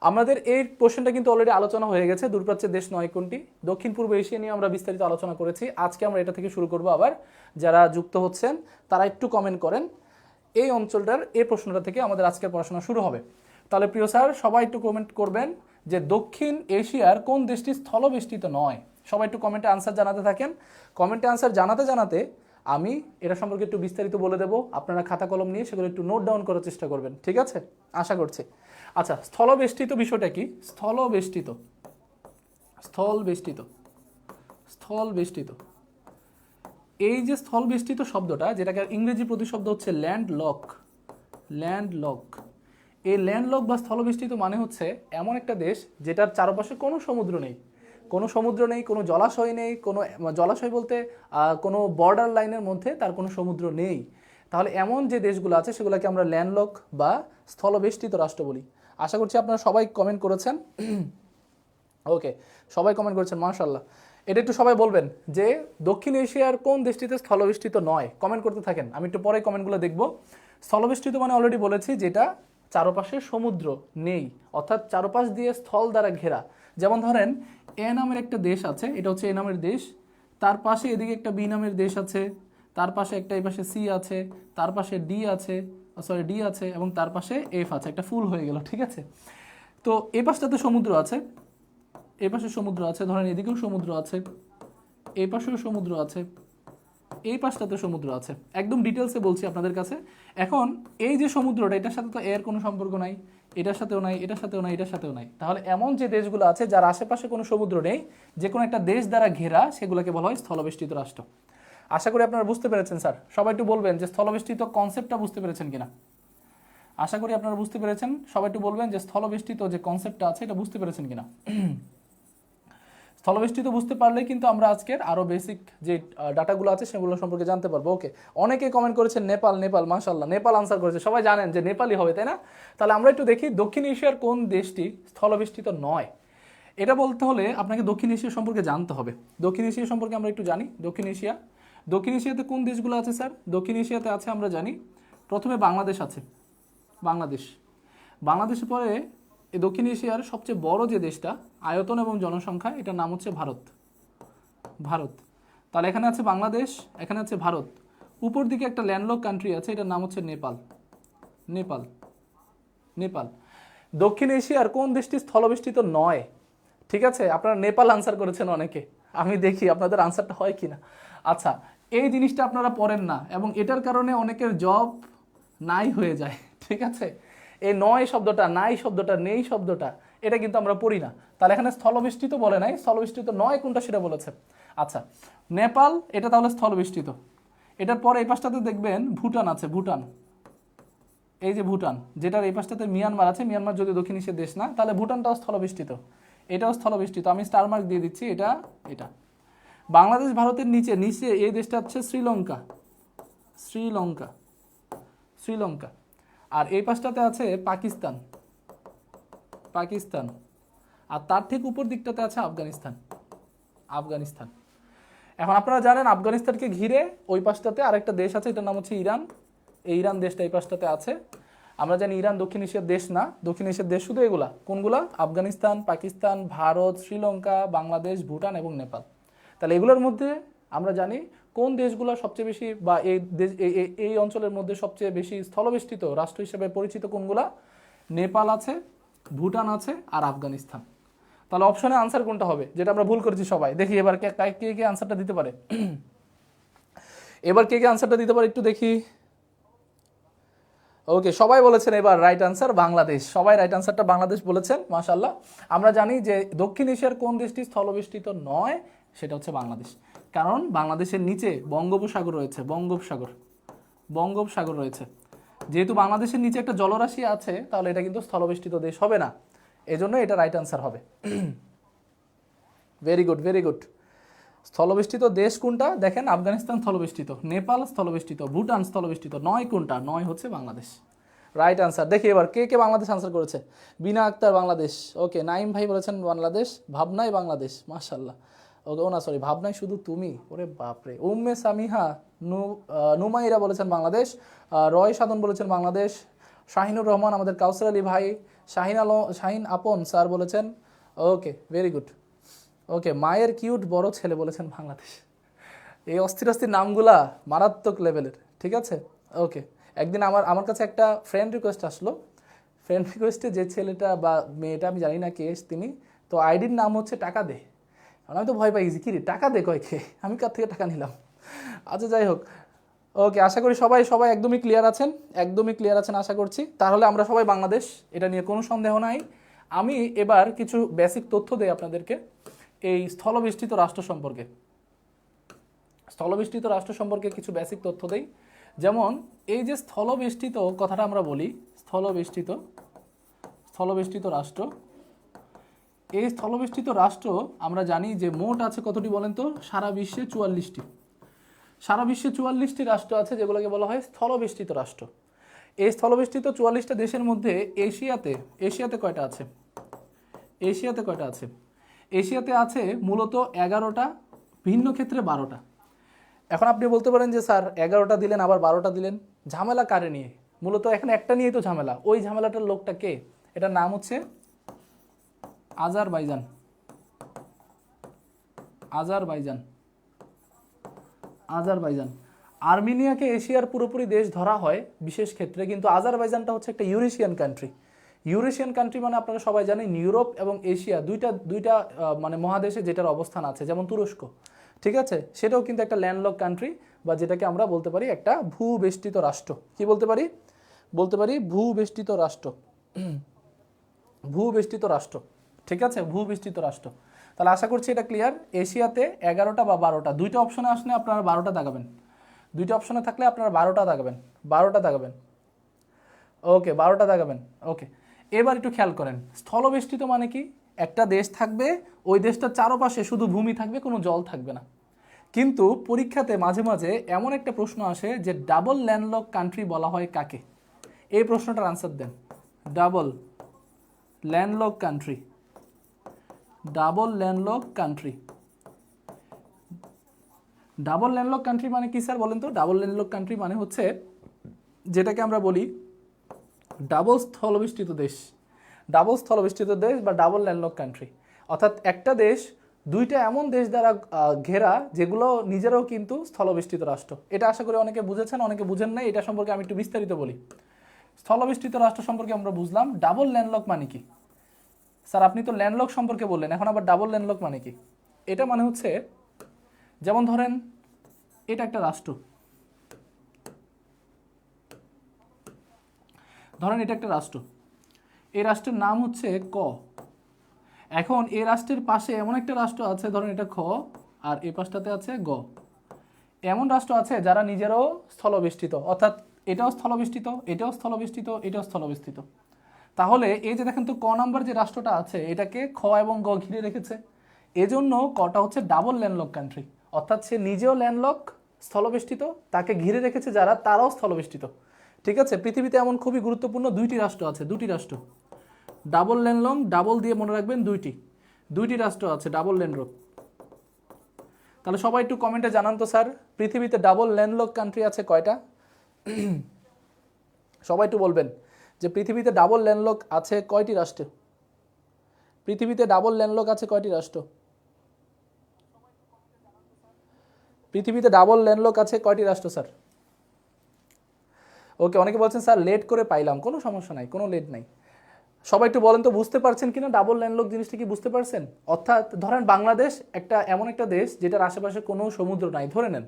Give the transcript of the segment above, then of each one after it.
আমাদের এই কোশ্চেনটা কিন্তু অলরেডি আলোচনা হয়ে গেছে। দূরপ্রাচ্যের দেশ 9 কোনটি? দক্ষিণ পূর্ব এশিয়া নিয়ে আমরা বিস্তারিত আলোচনা করেছি। আজকে আমরা এটা থেকে শুরু করব। আবার যারা যুক্ত হচ্ছেন তারা একটু কমেন্ট করেন এই অঞ্চলটার এই প্রশ্নটা থেকে আমাদের আজকের পড়াশোনা শুরু হবে। তাহলে প্রিয় স্যার সবাই একটু কমেন্ট করবেন যে দক্ষিণ এশিয়ার কোন দেশটি স্থলবেষ্টিত নয়। সবাই একটু কমেন্টে আনসার জানাতে থাকেন। কমেন্টে আনসার জানাতে জানাতে আমি এটা সম্পর্কে একটু বিস্তারিত বলে দেবো। আপনারা খাতা কলম নিয়ে সেগুলো একটু নোট ডাউন করার চেষ্টা করবেন, ঠিক আছে? আশা করছি। আচ্ছা, স্থলবেষ্টিত বিষয়টা কি? স্থলবেষ্টিত, স্থলবেষ্টিত, স্থলবেষ্টিত, এই যে স্থলবেষ্টিত শব্দটা, যেটাকে ইংরেজি প্রতিশব্দ হচ্ছে ল্যান্ডলক, ল্যান্ডলক। এই ল্যান্ডলক বা স্থলবেষ্টিত মানে হচ্ছে এমন একটা দেশ যেটার চারপাশে কোনো সমুদ্র নেই, কোনো সমুদ্র নেই, কোনো জলাশয় নেই, কোনো জলাশয় বলতে কোনো বর্ডার লাইনের মধ্যে তার কোনো সমুদ্র নেই। তাহলে এমন যে দেশগুলো আছে সেগুলোকে আমরা ল্যান্ডলক বা স্থলবেষ্টিত রাষ্ট্র বলি। আশা করছি আপনারা সবাই কমেন্ট করেছেন। ওকে, সবাই কমেন্ট করেছেন, মাশাআল্লাহ। এটা একটু সবাই বলবেন যে দক্ষিণ এশিয়ার কোন দেশটিতে স্থলবেষ্টিত নয়। কমেন্ট করতে থাকেন, আমি একটু পরে কমেন্টগুলো দেখব। স্থলবেষ্টিত মানে অলরেডি বলেছি যেটা চারপাশে সমুদ্র নেই, অর্থাৎ চারপাশ দিয়ে স্থল দ্বারা ঘেরা। যেমন ধরেন এ নামের একটা দেশ আছে, এটা হচ্ছে এ নামের দেশ, তার পাশে এদিকে একটা বি নামের দেশ আছে, তার পাশে একটা এই পাশে সি আছে, তার পাশে ডি আছে, ডি আছে, এবং তার পাশে এফ আছে, একটা ফুল হয়ে গেল, ঠিক আছে? তো এ পাশটাতে সমুদ্র আছে, এ পাশে সমুদ্র আছে, ধরেন এদিকেও সমুদ্র আছে, এই পাশেও সমুদ্র আছে, এই পাশটাতে সমুদ্র আছে। একদম ডিটেলসে বলছি আপনাদের কাছে। এখন এই যে সমুদ্রটা, এটার সাথে তো এর কোনো সম্পর্ক নাই, এটার সাথেও নাই, এটার সাথেও নাই, এটার সাথেও নাই। তাহলে এমন যে দেশগুলো আছে যার আশেপাশে কোনো সমুদ্র নেই, যে কোনো একটা দেশ দ্বারা ঘেরা, সেগুলোকে বলা হয় স্থলবেষ্টিত রাষ্ট্র। আশা করি আপনারা বুঝতে পেরেছেন স্যার। সবাই একটু বলবেন যে স্থলবেষ্টিত কনসেপ্টটা বুঝতে পেরেছেন কিনা। আশা করি আপনারা বুঝতে পেরেছেন। সবাই একটু বলবেন যে স্থলবেষ্টিত যে কনসেপ্টটা আছে এটা বুঝতে পেরেছেন কিনা। স্থলবেষ্টিত বুঝতে পারলেই কিন্তু আমরা আজকের আরও বেসিক যে ডাটাগুলো আছে সেগুলো সম্পর্কে জানতে পারবো। ওকে, অনেকে কমেন্ট করেছেন নেপাল, নেপাল, মাশাআল্লাহ, নেপাল আনসার করেছে। সবাই জানেন যে নেপালই হবে, তাই না? তাহলে আমরা একটু দেখি দক্ষিণ এশিয়ার কোন দেশটি স্থলবেষ্টিত নয়। এটা বলতে হলে আপনাকে দক্ষিণ এশিয়া সম্পর্কে জানতে হবে। দক্ষিণ এশিয়া সম্পর্কে আমরা একটু জানি। দক্ষিণ এশিয়া, দক্ষিণ এশিয়াতে কোন দেশগুলো আছে স্যার? দক্ষিণ এশিয়াতে আছে আমরা জানি প্রথমে বাংলাদেশ আছে, বাংলাদেশ। বাংলাদেশের পরে এই দক্ষিণ এশিয়ার সবচেয়ে বড় যে দেশটা আয়তন এবং জনসংখ্যা, এটার নাম হচ্ছে ভারত, ভারত। তাহলে এখানে আছে বাংলাদেশ, এখানে আছে ভারত, উপর দিকে একটা ল্যান্ডলক কান্ট্রি আছে, এটার নাম হচ্ছে নেপাল, নেপাল, নেপাল। দক্ষিণ এশিয়ার কোন দেশটি স্থলবেষ্টিত নয়? ঠিক আছে, আপনারা নেপাল আনসার করেছেন অনেকে, আমি দেখি আপনাদের আনসারটা হয় কিনা। আচ্ছা, এই জিনিসটা আপনারা পড়েন না এবং এটার কারণে অনেকের জব নাই হয়ে যায়, ঠিক আছে? এই নয় শব্দটা, নাই শব্দটা, নেই শব্দটা, এটা কিন্তু আমরা পড়ি না। তাহলে এখানে স্থলবেষ্টিত বলে নাই, স্থলবেষ্টিত নয় কোনটা সেটা বলেছে। আচ্ছা, নেপাল এটা তাহলে স্থলবেষ্টিত। এটার পরে এই পাশটাতে দেখবেন ভুটান আছে, ভুটান, এই যে ভুটান, যেটার এই পাশটাতে মিয়ানমার আছে, মিয়ানমার যদি দক্ষিণ এশিয়ার দেশ না, তাহলে ভুটানটাও স্থলবেষ্টিত, এটাও স্থলবেষ্টিত। আমি স্টার মার্ক দিয়ে দিচ্ছি, এটা এটা। বাংলাদেশ ভারতের নিচে, নিচে এই দেশটা হচ্ছে শ্রীলঙ্কা, শ্রীলঙ্কা, শ্রীলঙ্কা। আর এই পাশটাতে আছে পাকিস্তান, পাকিস্তান। আর তার ঠিক উপর দিকটাতে আছে আফগানিস্তান, আফগানিস্তান। এখন আপনারা জানেন আফগানিস্তানকে ঘিরে ওই পাশটাতে আরেকটা দেশ আছে, এটার নাম হচ্ছে ইরান। এই ইরান দেশটা এই পাশটাতে আছে। আমরা জানি ইরান দক্ষিণ এশিয়ার দেশ না, দক্ষিণ এশিয়ার দেশ শুধু এগুলা। কোনগুলা? আফগানিস্তান, পাকিস্তান, ভারত, শ্রীলঙ্কা, বাংলাদেশ, ভুটান এবং নেপাল। তাহলে এগুলোর মধ্যে আমরা জানি কোন দেশগুলো সবচেয়ে বেশি, বা এই দেশ এই অঞ্চলের মধ্যে সবচেয়ে বেশি স্থলবেষ্টিত রাষ্ট্র হিসেবে পরিচিত কোনগুলা? নেপাল আছে, ভুটান আছে, আর আফগানিস্তান। তাহলে অপশনে আনসার কোনটা হবে, যেটা আমরা ভুল করেছি সবাই? দেখি এবার কে কে কে আনসারটা দিতে পারে। এবার কে কে আনসারটা দিতে পারে একটু দেখি। ওকে, সবাই বলেছেন এবার রাইট আনসার বাংলাদেশ। সবাই রাইট আনসারটা বাংলাদেশ বলেছেন, মাশাআল্লাহ। আমরা জানি যে দক্ষিণ এশিয়ার কোন দেশটি স্থলবেষ্টিত নয়, সেটা হচ্ছে বাংলাদেশ। কারণ বাংলাদেশের নিচে বঙ্গোপসাগর রয়েছে, বঙ্গোপসাগর, বঙ্গোপসাগর রয়েছে। যেহেতু বাংলাদেশের নিচে একটা জলরাশি আছে, তাহলে এটা কিন্তু স্থলবেষ্টিত দেশ হবে না। এজন্য এটা রাইট আনসার হবে। Very good, very good. স্থলবেষ্টিত দেশ কোনটা দেখেন? আফগানিস্তান স্থলবেষ্টিত, নেপাল স্থলবেষ্টিত, ভুটান স্থলবেষ্টিত। নয় কোনটা? নয় হচ্ছে বাংলাদেশ। Right answer. দেখি এবার কে কে বাংলাদেশ আনসার করেছে। বিনা আক্তার বাংলাদেশ, ওকে। নাইম ভাই বলেছেন বাংলাদেশ। ভাবনাই বাংলাদেশ, মাশাআল্লাহ। ওকে, ও না সরি, ভাবনাই শুধু তুমি, ওরে বাপরে। উম্মে সামিহা নুমাইরা বলেছেন বাংলাদেশ। রয় সাধন বলেছেন বাংলাদেশ। শাহিনুর রহমান, আমাদের কাউসার আলী ভাই, শাহিন আপন স্যার বলেছেন ওকে ভেরি গুড। ওকে মায়ের কিউট বড় ছেলে বলেছেন বাংলাদেশ। এই অস্থির অস্থির নামগুলা মারাত্মক লেভেলের, ঠিক আছে। ওকে, একদিন আমার কাছে একটা ফ্রেন্ড রিকোয়েস্ট আসলো। ফ্রেন্ড রিকোয়েস্টে যে ছেলেটা বা মেয়েটা আমি জানি না কে, তিনি তো আইডির নাম হচ্ছে টাকা দে। আমি তো ভয় পাই গেছি, কি রে টাকা দে কয় কে, আমি কার থেকে টাকা নিলাম। আচ্ছা যাই হোক, ওকে আশা করি সবাই সবাই একদমই ক্লিয়ার আছেন, একদমই ক্লিয়ার আছেন আশা করছি। তাহলে আমরা সবাই বাংলাদেশ, এটা নিয়ে কোনো সন্দেহ নাই। আমি এবার কিছু বেসিক তথ্য দেই আপনাদেরকে এই স্থলবেষ্টিত রাষ্ট্র সম্পর্কে। স্থলবেষ্টিত রাষ্ট্র সম্পর্কে কিছু বেসিক তথ্য দেই। যেমন এই যে স্থলবেষ্টিত কথাটা আমরা বলি, স্থলবেষ্টিত রাষ্ট্র, এই স্থলবেষ্টিত রাষ্ট্র আমরা জানি যে মোট আছে কতটি বলেন তো, সারা বিশ্বে 44টি। সারা বিশ্বে 44টি রাষ্ট্র আছে যেগুলোকে বলা হয় স্থলবেষ্টিত রাষ্ট্র। এই স্থলবেষ্টিত 44টা দেশের মধ্যে এশিয়াতে কয়টা আছে? এশিয়াতে আছে মূলত 11টা, ভিন্ন ক্ষেত্রে 12টা। এখন আপনি বলতে পারেন যে স্যার 11টা দিলেন আবার 12টা দিলেন, ঝামেলা কারে নিয়ে? মূলত এখন একটা নিয়েই তো ঝামেলা। ওই ঝামেলাটার লোকটা কে? এটার নাম হচ্ছে আজারবাইজান। আর্মেনিয়াকে এশিয়ার পুরোপুরি দেশ ধরা হয় বিশেষ ক্ষেত্রে, কিন্তু আজারবাইজানটা হচ্ছে একটা ইউরেশিয়ান কান্ট্রি। ইউরেশিয়ান কান্ট্রি মানে আপনারা সবাই জানেন ইউরোপ এবং এশিয়া দুইটা মানে মহাদেশে যেটার অবস্থান আছে, যেমন তুরস্ক, ঠিক আছে, সেটাও কিন্তু একটা ল্যান্ডলক কান্ট্রি, বা যেটাকে আমরা বলতে পারি একটা ভূবেষ্টিত রাষ্ট্র। কি বলতে পারি? ভূবেষ্টিত রাষ্ট্র, ঠিক আছে, ভূবেষ্টিত রাষ্ট্র। তাহলে আশা করছি এটা ক্লিয়ার। এশিয়াতে 11টা বা 12টা, দুইটা অপশনে আসলে আপনারা 12টা দাগাবেন, দুইটা অপশনে থাকলে আপনারা 12টা দাগাবেন। ওকে 12টা দাগাবেন। ওকে, এবার একটু খেয়াল করেন, স্থলবেষ্টিত মানে কি? একটা দেশ থাকবে, ওই দেশটার চারপাশে শুধু ভূমি থাকবে, কোনো জল থাকবে না। কিন্তু পরীক্ষাতে মাঝে মাঝে এমন একটা প্রশ্ন আসে যে ডাবল ল্যান্ডলক কান্ট্রি বলা হয় কাকে? এই প্রশ্নটার আনসার দেন। ডাবল ল্যান্ডলক কান্ট্রি মানে কি স্যার বলেন তো? ডাবল ল্যান্ডলক কান্ট্রি মানে হচ্ছে যেটাকে আমরা বলি ডাবল স্থলবেষ্টিত দেশ বা ডাবল ল্যান্ডলক কান্ট্রি। অর্থাৎ একটা দেশ দুইটা এমন দেশ দ্বারা ঘেরা যেগুলো নিজেরাও কিন্তু স্থলবেষ্টিত রাষ্ট্র। এটা আশা করি অনেকে বুঝেছেন, অনেকে বুঝেন নাই। এটা সম্পর্কে আমি একটু বিস্তারিত বলি। স্থলবেষ্টিত রাষ্ট্র সম্পর্কে আমরা বুঝলাম। ডাবল ল্যান্ডলক মানে কি? স্যার আপনি তো ল্যান্ডলক সম্পর্কে বললেন, এখন আবার ডাবল ল্যান্ডলক মানে কি? এটা মানে হচ্ছে, যেমন ধরেন এটা একটা রাষ্ট্র, এই রাষ্ট্রের নাম হচ্ছে ক। এখন এই রাষ্ট্রের পাশে এমন একটা রাষ্ট্র আছে, ধরেন এটা খ, আর এই পাশটাতে আছে গ। এমন রাষ্ট্র আছে যারা নিজেরাও স্থলবেষ্টিত, অর্থাৎ এটাও স্থলবেষ্টিত, এটাও স্থলবেষ্টিত। তাহলে এই যে দেখেন তো ক নাম্বার যে রাষ্ট্রটা আছে, এটাকে খ এবং গ ঘিরে রেখেছে, এজন্য কটা হচ্ছে ডাবল ল্যান্ডলক কান্ট্রি। অর্থাৎ সে নিজেও ল্যান্ডলক স্থলবেষ্টিত, তাকে ঘিরে রেখেছে যারা, তারাও স্থলবেষ্টিত, ঠিক আছে। পৃথিবীতে এমন খুবই গুরুত্বপূর্ণ দুটি রাষ্ট্র আছে, ডাবল ল্যান্ডলক, ডাবল দিয়ে মনে রাখবেন, দুইটি রাষ্ট্র আছে ডাবল ল্যান্ডলক। তাহলে সবাই একটু কমেন্টে জানান তো স্যার, পৃথিবীতে ডাবল ল্যান্ডলক কান্ট্রি আছে কয়টা? সবাই একটু বলবেন যে পৃথিবীতে ডাবল ল্যান্ডলক আছে কয়টি রাষ্ট্র? পৃথিবীতে ডাবল ল্যান্ডলক আছে কয়টি রাষ্ট্র? পৃথিবীতে ডাবল ল্যান্ডলক আছে কয়টি রাষ্ট্র স্যার? ওকে, অনেকে বলছেন স্যার লেট করে পাইলাম, কোনো সমস্যা নাই, কোনো লেট নাই। সবাই একটু বলেন তো বুঝতে পারছেন কিনা ডাবল ল্যান্ডলক জিনিসটা কি, বুঝতে পারছেন? অর্থাৎ ধরেন বাংলাদেশ এমন একটা দেশ যেটার আশেপাশে কোনো সমুদ্র নাই, ধরে নেন।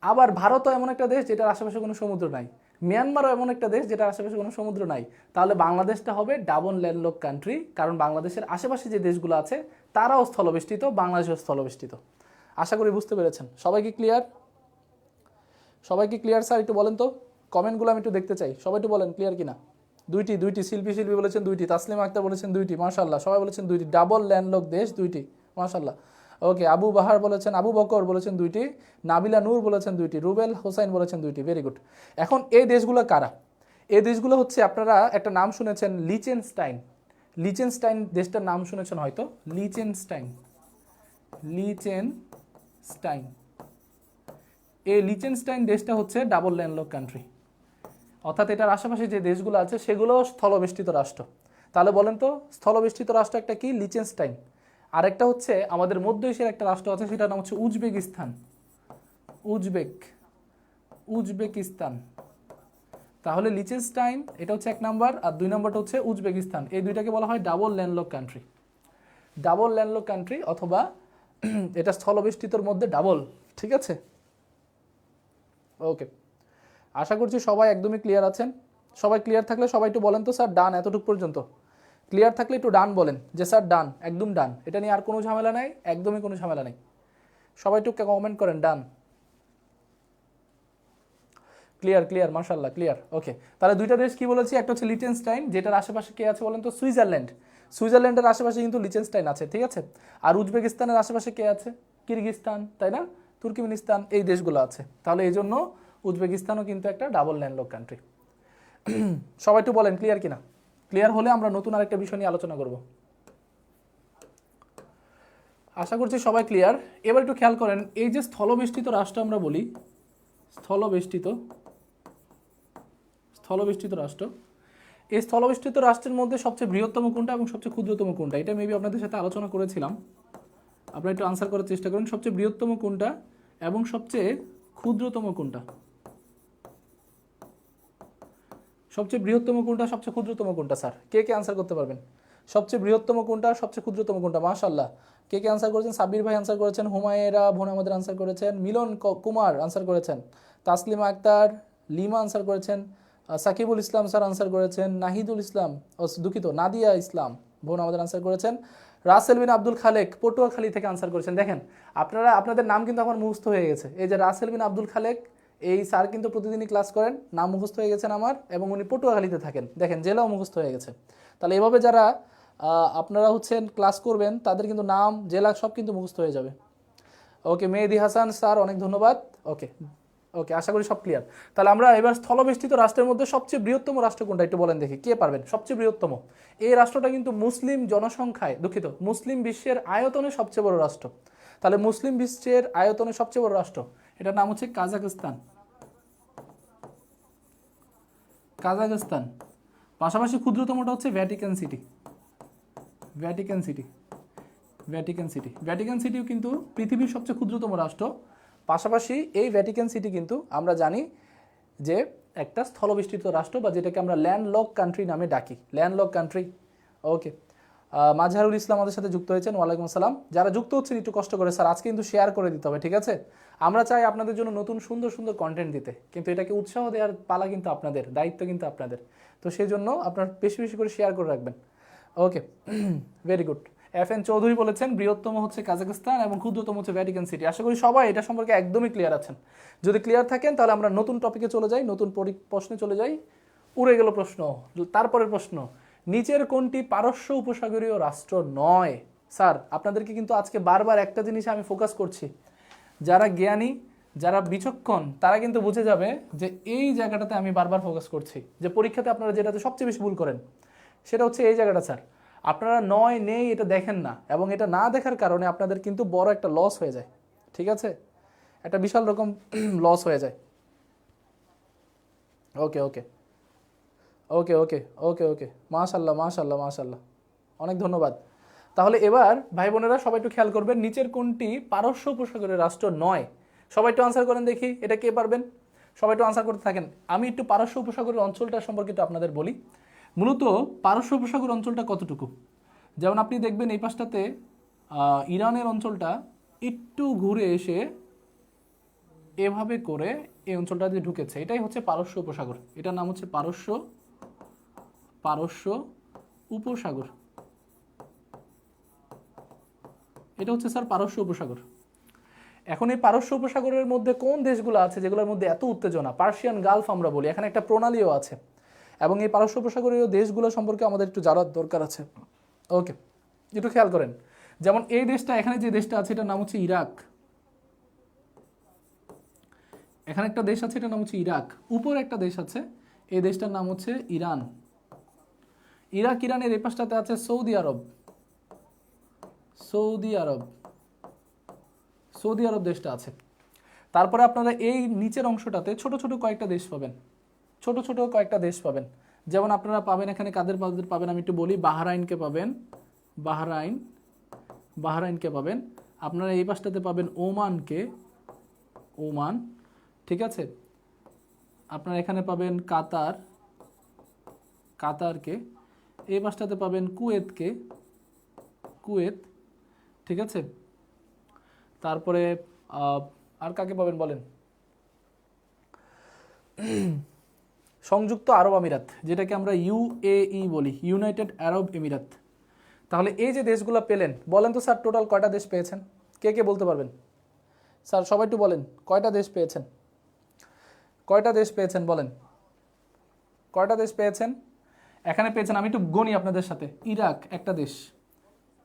আবার ভারতও এমন একটা দেশ যেটার আশেপাশে কোনো সমুদ্র নাই। মিয়ানমারও এমন একটা দেশ যেটার আশেপাশে কোনো সমুদ্র নাই। তাহলে বাংলাদেশটা হবে ডাবল ল্যান্ডলক কান্ট্রি, কারণ বাংলাদেশের আশেপাশে যে দেশগুলো আছে তারাও স্থলবেষ্টিত, বাংলাদেশও স্থলবেষ্টিত। আশা করি বুঝতে পেরেছেন। সবাই কি ক্লিয়ার স্যার? একটু বলেন তো, কমেন্টগুলো আমি একটু দেখতে চাই। সবাই একটু বলেন ক্লিয়ার কিনা। দুইটি শিল্পী বলেছেন দুইটি, তাসলিমা আক্তার বলেছেন দুইটি, মাশাআল্লাহ সবাই বলেছেন দুইটি, ডাবল ল্যান্ডলক দেশ দুইটি, মাশাআল্লাহ। ওকে, আবু বকর বলেছেন দুইটি, নাবিলা নূর বলেছেন দুইটি, রুবেল হোসাইন বলেছেন দুইটি, ভেরি গুড। এখন এই দেশগুলো কারা? এই দেশগুলো হচ্ছে, আপনারা একটা নাম শুনেছেন লিচেনস্টাইন দেশটার নাম শুনেছেন হয়তো, লিচেনস্টাইন। এই লিচেনস্টাইন দেশটা হচ্ছে ডাবল ল্যান্ডলক কান্ট্রি, অর্থাৎ এটার আশেপাশে যে দেশগুলো আছে সেগুলো স্থলবেষ্টিত রাষ্ট্র। তাহলে বলেন তো স্থলবেষ্টিত রাষ্ট্র একটা কি? লিচেনস্টাইন। আরেকটা হচ্ছে আমাদের মধ্য এশিয়ার একটা রাষ্ট্র আছে, সেটার নাম হচ্ছে উজবেকিস্তান। উজবেকিস্তান। তাহলে লিচেনস্টাইন এটা হচ্ছে 1 নাম্বার, আর 2 নাম্বারটা হচ্ছে উজবেকিস্তান। এই দুইটাকে বলা হয় double landlock country. Double landlock country, অথবা এটা স্থলবেষ্টিতর মধ্যে ডাবল। ঠিক আছে, ওকে। আশা করছি সবাই একদমই ক্লিয়ার আছেন। সবাই ক্লিয়ার থাকলে সবাই একটু বলেন তো স্যার ডান, এতটুকু পর্যন্ত ক্লিয়ার থাকলে একটু ডান বলেন যে স্যার ডান, একদম ডান। এটা নিয়ে আর কোনো ঝামেলা নাই, একদমই কোনো ঝামেলা নেই। সবাই একটু কমেন্ট করেন ডান। ক্লিয়ার, মাশাআল্লাহ ক্লিয়ার। ওকে, তাহলে দুইটা দেশ কি বলেছি? একটা হচ্ছে লিচেনস্টাইন, যেটার আশেপাশে কে আছে বলেন তো? সুইজারল্যান্ড। সুইজারল্যান্ডের আশেপাশে কিন্তু লিচেনস্টাইন আছে, ঠিক আছে। আর উজবেকিস্তানের আশেপাশে কে আছে? কিরগিজস্তান, তাই না? তুর্কমেনিস্তান, এই দেশগুলো আছে। তাহলে এই জন্য উজবেকিস্তানও কিন্তু একটা ডাবল ল্যান্ডলক কান্ট্রি। সবাই একটু বলেন ক্লিয়ার কিনা। ক্লিয়ার হলে আমরা নতুন আরেকটা বিষয় নিয়ে আলোচনা করব। আশা করছি সবাই ক্লিয়ার। এবার একটু খেয়াল করেন, এই যে স্থলবেষ্টিত রাষ্ট্র আমরা বলি, স্থলবেষ্টিত রাষ্ট্র, এই স্থলবেষ্টিত রাষ্ট্রের মধ্যে সবচেয়ে বৃহত্তম কোনটা এবং সবচেয়ে ক্ষুদ্রতম কোনটা? এটা মেবি আপনাদের সাথে আলোচনা করেছিলাম। আপনারা একটু আনসার করার চেষ্টা করেন, সবচেয়ে বৃহত্তম কোনটা এবং সবচেয়ে ক্ষুদ্রতম কোনটা? সবচেয়ে বৃহত্তম কোনটা, সবচেয়ে ক্ষুদ্রতম কোনটা? স্যার কে কে আনসার করতে পারবেন? সবচেয়ে বৃহত্তম কোনটা, সবচেয়ে ক্ষুদ্রতম কোনটা? মাশাআল্লাহ, কে কে আনসার করেছেন? সাব্বির ভাই আনসার করেছেন, হুমায়রা বোন আমাদের আনসার করেছেন, মিলন কুমার আনসার করেছেন, তাসলিমা আক্তার, লিমা আনসার করেছেন, সাকিবুল ইসলাম স্যার আনসার করেছেন, নাহিদুল ইসলাম, দুঃখিত নাদিয়া ইসলাম বোন আমাদের আনসার করেছেন, রাসেল বিন আব্দুল খালেক পটুয়াখালী থেকে আনসার করেছেন। দেখেন আপনারা, আপনাদের নাম কিন্তু আমার মুখস্থ হয়ে গেছে। এই যে রাসেল বিন আব্দুল খালেক, এই স্যার কিন্তু প্রতিদিনই ক্লাস করেন, নাম মুখস্থ হয়ে গেছেন আমার, এবং উনি পটুয়াখালীতে থাকেন। দেখেন জেলাও মুখস্থ হয়ে গেছে। তাহলে এভাবে যারা আপনারা হচ্ছেন ক্লাস করবেন, তাদের কিন্তু নাম, জেলা সব কিন্তু মুখস্থ হয়ে যাবে। ওকে, মেহেদি হাসান স্যার অনেক ধন্যবাদ। ওকে ওকে, আশা করি সব ক্লিয়ার। তাহলে আমরা এবার স্থলবেষ্টিত রাষ্ট্রের মধ্যে সবচেয়ে বৃহত্তম রাষ্ট্র কোনটা একটু বলেন দেখি, কে পারবেন? সবচেয়ে বৃহত্তম এই রাষ্ট্রটা কিন্তু মুসলিম জনসংখ্যায়, দুঃখিত, মুসলিম বিশ্বের আয়তনে সবচেয়ে বড় রাষ্ট্র। তাহলে মুসলিম বিশ্বের আয়তনে সবচেয়ে বড় রাষ্ট্র, এটার নাম হচ্ছে কাজাখস্তান। কাজাখস্তান। পাশাপাশি ক্ষুদ্রতমটা হচ্ছে ভ্যাটিকান সিটি। ভ্যাটিকান সিটিও কিন্তু পৃথিবীর সবচেয়ে ক্ষুদ্রতম রাষ্ট্র। পাশাপাশি এই ভ্যাটিকান সিটি কিন্তু আমরা জানি যে একটা স্থলবেষ্টিত রাষ্ট্র, বা যেটাকে আমরা ল্যান্ডলক কান্ট্রি নামে ডাকি, ল্যান্ডলক কান্ট্রি। ওকে, মাজহারুল ইসলাম আমাদের সাথে যুক্ত হয়েছেন, ওয়ালাইকুম আসসালাম। যারা যুক্ত হচ্ছেন একটু কষ্ট করে স্যার আজকে কিন্তু শেয়ার করে দিতে হবে, ঠিক আছে? আমরা চাই আপনাদের জন্য নতুন সুন্দর সুন্দর কন্টেন্ট দিতে, কিন্তু এটাকে উৎসাহ দেওয়ার পালা কিন্তু আপনাদের, দায়িত্ব কিন্তু আপনাদের। তো সেই জন্য আপনার বেশি বেশি করে শেয়ার করে রাখবেন। ওকে, ভেরি গুড। FN চৌধুরী বলেছেন বৃহত্তম হচ্ছে কাজাখস্তান এবং ক্ষুদ্রতম হচ্ছে ভ্যাটিকান সিটি। আশা করি সবাই এটা সম্পর্কে একদমই ক্লিয়ার আছেন। যদি ক্লিয়ার থাকেন তাহলে আমরা নতুন টপিকে চলে যাই, নতুন প্রশ্নে চলে যাই। উড়ে গেল প্রশ্ন, তারপরের প্রশ্ন, নিচের কোনটি পারস্য উপসাগরীয় রাষ্ট্র নয়? স্যার আপনাদেরকে কিন্তু আজকে বারবার একটা জিনিস আমি ফোকাস করছি, যারা জ্ঞানী, যারা বিচক্ষণ, তারা কিন্তু বুঝে যাবে যে এই জায়গাটাতে আমি বারবার ফোকাস করছি, যে পরীক্ষাতে আপনারা যেটাতে সবচেয়ে বেশি ভুল করেন সেটা হচ্ছে এই জায়গাটা। স্যার আপনারা নয় নেই এটা দেখেন না, এবং এটা না দেখার কারণে আপনাদের কিন্তু বড় একটা লস হয়ে যায়, ঠিক আছে? একটা বিশাল রকম লস হয়ে যায়। ওকে ওকে ওকে ওকে ওকে ওকে, মাশাল্লাহ মাশাল্লাহ মাশাল্লাহ, অনেক ধন্যবাদ। তাহলে এবার ভাই বোনেরা সবাই একটু খেয়াল করবেন, নিচের কোনটি পারস্য উপসাগরের রাষ্ট্র নয়? সবাই একটু আনসার করেন দেখি, এটা কে পারবেন? সবাই একটু আনসার করতে থাকেন। আমি একটু পারস্য উপসাগরের অঞ্চলটা সম্পর্কে একটু আপনাদের বলি। মূলত পারস্য উপসাগর অঞ্চলটা কতটুকু, যেমন আপনি দেখবেন এই পাশটাতে ইরানের অঞ্চলটা একটু ঘুরে এসে এভাবে করে এই অঞ্চলটা দিয়ে ঢুকেছে, এটাই হচ্ছে পারস্য উপসাগর। এটার নাম হচ্ছে পারস্য উপসাগর। এটা হচ্ছে স্যার পারস্য উপসাগর। এখন এই পারস্য উপসাগরের মধ্যে কোন দেশগুলো আছে যেগুলোর মধ্যে এত উত্তেজনা? পার্সিয়ান গালফ আমরা বলি, এখানে একটা প্রণালীও আছে, এবং এই পারস্য উপসাগরীয় দেশগুলো সম্পর্কে আমাদের একটু জানার দরকার আছে। ওকে, একটু খেয়াল করেন, যেমন এই দেশটা, এখানে যে দেশটা আছে এটার নাম হচ্ছে ইরাক। এখানে একটা দেশ আছে, এটার নাম হচ্ছে ইরাক। উপরে একটা দেশ আছে, এই দেশটার নাম হচ্ছে ইরান। ইরাক ইরানের এই পাশটাতে আছে সৌদি আরব। সৌদি আরব দেশটা আছে। তারপরে আপনারা এই নিচের অংশটাতে ছোট ছোট কয়েকটা দেশ পাবেন, যেমন আপনারা পাবেন এখানে কাদের পাবেন আমি একটু বলি, বাহরাইনকে পাবেন, বাহরাইনকে পাবেন, আপনারা এই পাশটাতে পাবেন ওমানকে, ওমান, ঠিক আছে। আপনারা এখানে পাবেন কাতারকে, এই পাশটাতে পাবেন কুয়েতকে, কুয়েত, ঠিক আছে। তারপরে আর কাকে পাবেন বলেন, সংযুক্ত আরব আমিরাত, যেটাকে আমরা ইউএই বলি, ইউনাইটেড আরব এমিরাত। তাহলে এই যে দেশগুলো পেলেন, বলেন তো স্যার টোটাল কয়টা দেশ পেয়েছেন, কে কে বলতে পারবেন? স্যার সবাই একটু বলেন কয়টা দেশ পেয়েছেন, কয়টা দেশ পেয়েছেন বলেন, কয়টা দেশ পেয়েছেন? এখানে পেয়েছেন, আমি একটু গণি আপনাদের সাথে, ইরাক একটা দেশ,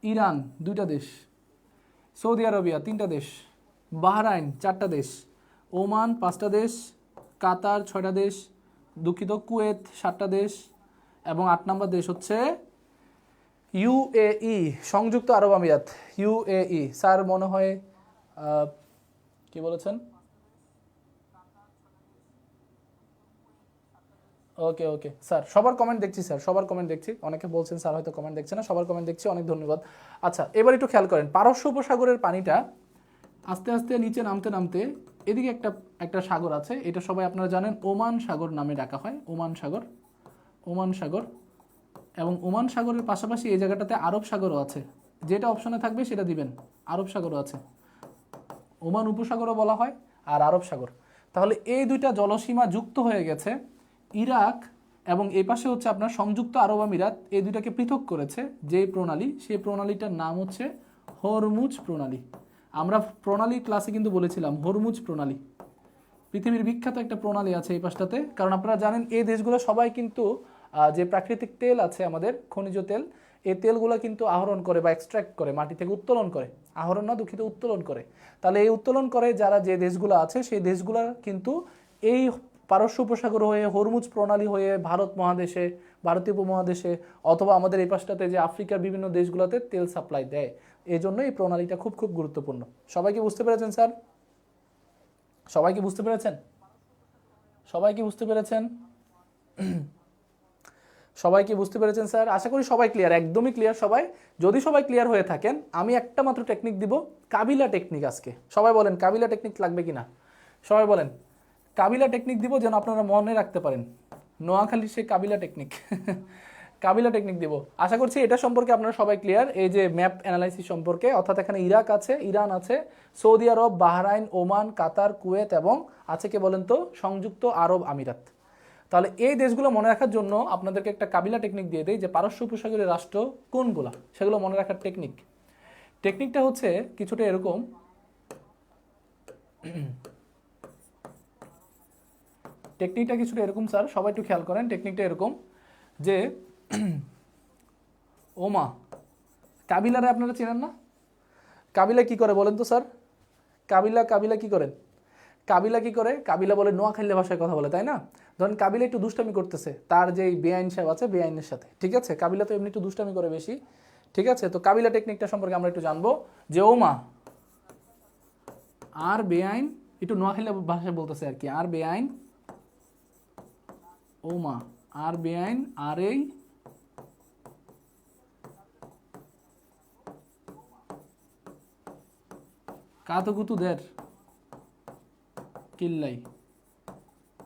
ইরান দুইটা দেশ, সৌদি আরবিয়া তিনটা দেশ, বাহরাইন চারটা দেশ, ওমান পাঁচটা দেশ, কাতার ছয়টা দেশ, দুঃখিত কুয়েত সাতটা দেশ, এবং 8 নম্বর দেশ হচ্ছে ইউএই, সংযুক্ত আরব আমিরাত, ইউএই। স্যার মনে হয় কি বলেছেন? ওকে ওকে স্যার, সবার কমেন্ট দেখছি স্যার, সবার কমেন্ট দেখছি, অনেকে বলছেন স্যার হয়তো কমেন্ট দেখছে না, সবার কমেন্ট দেখছি, অনেক ধন্যবাদ। আচ্ছা এবার একটু খেয়াল করেন, পারস্য উপসাগরের পানিটা আস্তে আস্তে নিচে নামতে নামতে এদিকে একটা একটা সাগর আছে, এটা সবাই আপনারা জানেন ওমান সাগর নামে ডাকা হয়, ওমান সাগর, ওমান সাগর। এবং ওমান সাগরের পাশাপাশি এই জায়গাটাতে আরব সাগরও আছে, যেটা অপশনে থাকবে সেটা দিবেন, আরব সাগরও আছে, ওমান উপসাগরও বলা হয় আর আরব সাগর। তাহলে এই দুইটা জলসীমা যুক্ত হয়ে গেছে, ইরাক এবং এই পাশে হচ্ছে আপনার সংযুক্ত আরব আমিরাত, এই দুইটাকে পৃথক করেছে যে প্রণালী, সেই প্রণালীটার নাম হচ্ছে হরমুজ প্রণালী। আমরা প্রণালী ক্লাসে কিন্তু বলেছিলাম হরমুজ প্রণালী, পৃথিবীর বিখ্যাত একটা প্রণালী আছে এই পাশটাতে। কারণ আপনারা জানেন এই দেশগুলো সবাই কিন্তু যে প্রাকৃতিক তেল আছে আমাদের, খনিজ তেল, এই তেলগুলো কিন্তু আহরণ করে বা এক্সট্র্যাক্ট করে, মাটি থেকে উত্তোলন করে, আহরণ না দুঃখিত, উত্তোলন করে। তাহলে এই উত্তোলন করে যারা, যে দেশগুলো আছে সেই দেশগুলো কিন্তু এই পারস্য উপসাগর হয়ে, হরমুজ প্রণালী হয়ে ভারত মহাদেশে, ভারতীয় উপমহাদেশে, অথবা আমাদের এই পাশটাতে যে আফ্রিকার বিভিন্ন দেশগুলোতে তেল সাপ্লাই দেয়। এই জন্য এই প্রণালীটা খুব খুব গুরুত্বপূর্ণ। সবাই কি বুঝতে পেরেছেন স্যার? সবাই কি বুঝতে পেরেছেন? সবাই কি বুঝতে পেরেছেন? সবাই কি বুঝতে পেরেছেন স্যার? আশা করি সবাই ক্লিয়ার, একদমই ক্লিয়ার সবাই। যদি সবাই ক্লিয়ার হয়ে থাকেন, আমি একটা মাত্র টেকনিক দিব, কাবিলা টেকনিক। আজকে সবাই বলেন কাবিলা টেকনিক লাগবে কিনা, সবাই বলেন কাবিলা টেকনিক দিব, যেন আপনারা মনে রাখতে পারেন, নোয়াখালীর সেই কাবিলা টেকনিক। কাবিলা টেকনিক দিব। আশা করছি এটা সম্পর্কে আপনারা সবাই ক্লিয়ার, এই যে ম্যাপ অ্যানালাইসিস সম্পর্কে, অর্থাৎ এখানে ইরাক আছে, ইরান আছে, সৌদি আরব, বাহরাইন, ওমান, কাতার, কুয়েত এবং আছে কে বলেন তো, সংযুক্ত আরব আমিরাত। তাহলে এই দেশগুলো মনে রাখার জন্য আপনাদেরকে একটা কাবিলা টেকনিক দিয়ে দেয়, যে পারস্য উপসাগরের রাষ্ট্র কোনগুলা, সেগুলো মনে রাখার টেকনিক। টেকনিকটা হচ্ছে কিছুটা এরকম, টেকনিকটা কিছুটা এরকম স্যার, সবাই একটু খেয়াল করেন। টেকনিকটা এরকম যে ওমা, কাবিলারে আপনারা চেনেন না? কাবিলা কি করে বলেন তো স্যার? কাবিলা কাবিলা কি করেন? কাবিলা কি করে? কাবিলা বলে নোয়াখালী ভাষায় কথা বলে, তাই না? ধরেন কাবিলা একটু দুষ্টামি করতেছে তার যে বেআইন সাহেব আছে, বেআইনের সাথে, ঠিক আছে? কাবিলা তো এমনি একটু দুষ্টামি করে বেশি, ঠিক আছে? তো কাবিলা টেকনিকটা সম্পর্কে আমরা একটু জানবো, যে ওমা আর বেআইন, একটু নোয়াখালী ভাষায় বলতেছে আর কি, আর বেআইন, ওমা আর বেআইন, আর এই কাতকুতুদের কিল্লাই,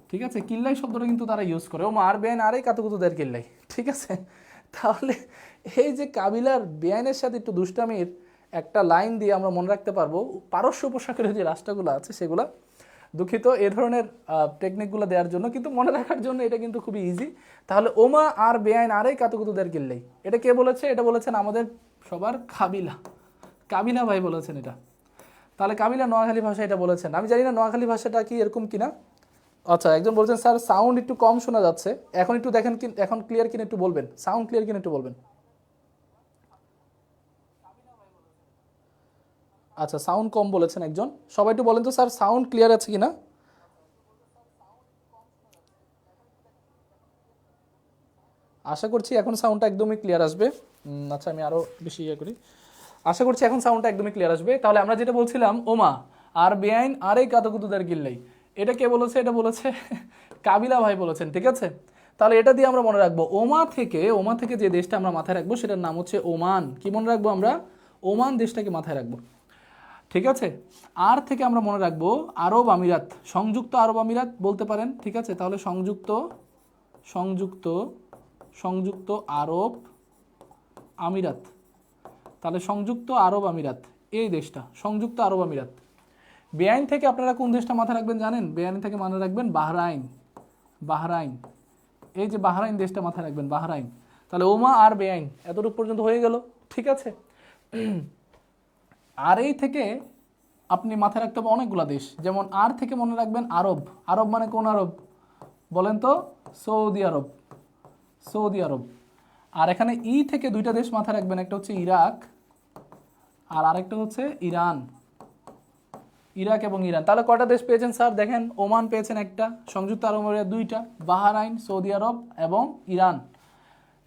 ঠিক আছে? কিল্লাই শব্দটা কিন্তু তারা ইউজ করে, ও মার বেআইন আর এই কাতকুতুদের কিল্লাই, ঠিক আছে? তাহলে এই যে কাবিলার বেআইনের সাথে একটু দুষ্টামির একটা লাইন দিয়ে আমরা মনে রাখতে পারবো পারস্য উপসাগরের যে রাষ্ট্রগুলো আছে সেগুলা। দুঃখিত এ ধরনের টেকনিকগুলো দেওয়ার জন্য, কিন্তু মনে রাখার জন্য এটা কিন্তু খুবই ইজি। তাহলে ওমা আর বেআইন আর এই কাতকুতুদের কিল্লাই, এটা কে বলেছে? এটা বলেছেন আমাদের সবার কাবিলা, কাবিলা ভাই বলেছেন এটা। তাহলে কাবিলা নোয়াখালী ভাষা এটা বলেছেন, আমি জানি না নোয়াখালী ভাষাটা কি এরকম কিনা। আচ্ছা একজন বলছেন স্যার সাউন্ড একটু কম শোনা যাচ্ছে, এখন একটু দেখেন কি, এখন ক্লিয়ার কিনা একটু বলবেন, সাউন্ড ক্লিয়ার কিনা একটু বলবেন। আচ্ছা সাউন্ড কম বলেছেন একজন, সবাই একটু বলেন তো স্যার সাউন্ড ক্লিয়ার আছে কিনা। আশা করছি এখন সাউন্ডটা একদমই ক্লিয়ার আসবে। আচ্ছা আমি আরও বেশি ইয়ে করি, আশা করছি এখন সাউন্ডটা একদমই ক্লিয়ার আসবে। তাহলে আমরা যেটা বলছিলাম ওমা আর বেআইন আর এই কাতকুতুদের গিল্লাই, এটা কে বলেছে? এটা বলেছে কাবিলা ভাই বলেছেন, ঠিক আছে? তাহলে এটা দিয়ে আমরা মনে রাখবো ওমা থেকে যে দেশটা আমরা মাথায় রাখবো সেটার নাম হচ্ছে ওমান। কি মনে রাখবো আমরা? ওমান দেশটাকে মাথায় রাখবো, ঠিক আছে। আর থেকে আমরা মনে রাখবো আরব আমিরাত, সংযুক্ত আরব আমিরাত বলতে পারেন, ঠিক আছে। তাহলে সংযুক্ত আরব আমিরাত, তাহলে সংযুক্ত আরব আমিরাত এই দেশটা সংযুক্ত আরব আমিরাত। বেআইন থেকে আপনারা কোন দেশটা মাথায় রাখবেন জানেন? বেআইন থেকে মনে রাখবেন বাহরাইন, এই যে বাহরাইন দেশটা মাথায় রাখবেন, বাহরাইন। তাহলে ওমা আর বেআইন এতটুকু পর্যন্ত হয়ে গেল, ঠিক আছে। আর এই থেকে আপনি মাথায় রাখতে হবে অনেকগুলো দেশ, যেমন আর থেকে মনে রাখবেন আরব মানে কোন আরব বলেন তো? সৌদি আরব। আর এখানে ই থেকে দুইটা দেশ মাথায় রাখবেন, একটা হচ্ছে ইরাক আর আরেকটা হচ্ছে ইরাক এবং ইরান। তাহলে কয়টা দেশ পেয়েছেন স্যার? দেখেন, ওমান পেয়েছেন একটা, সংযুক্ত আরব আমিরাত দুইটা, বাহরাইন, সৌদি আরব এবং ইরান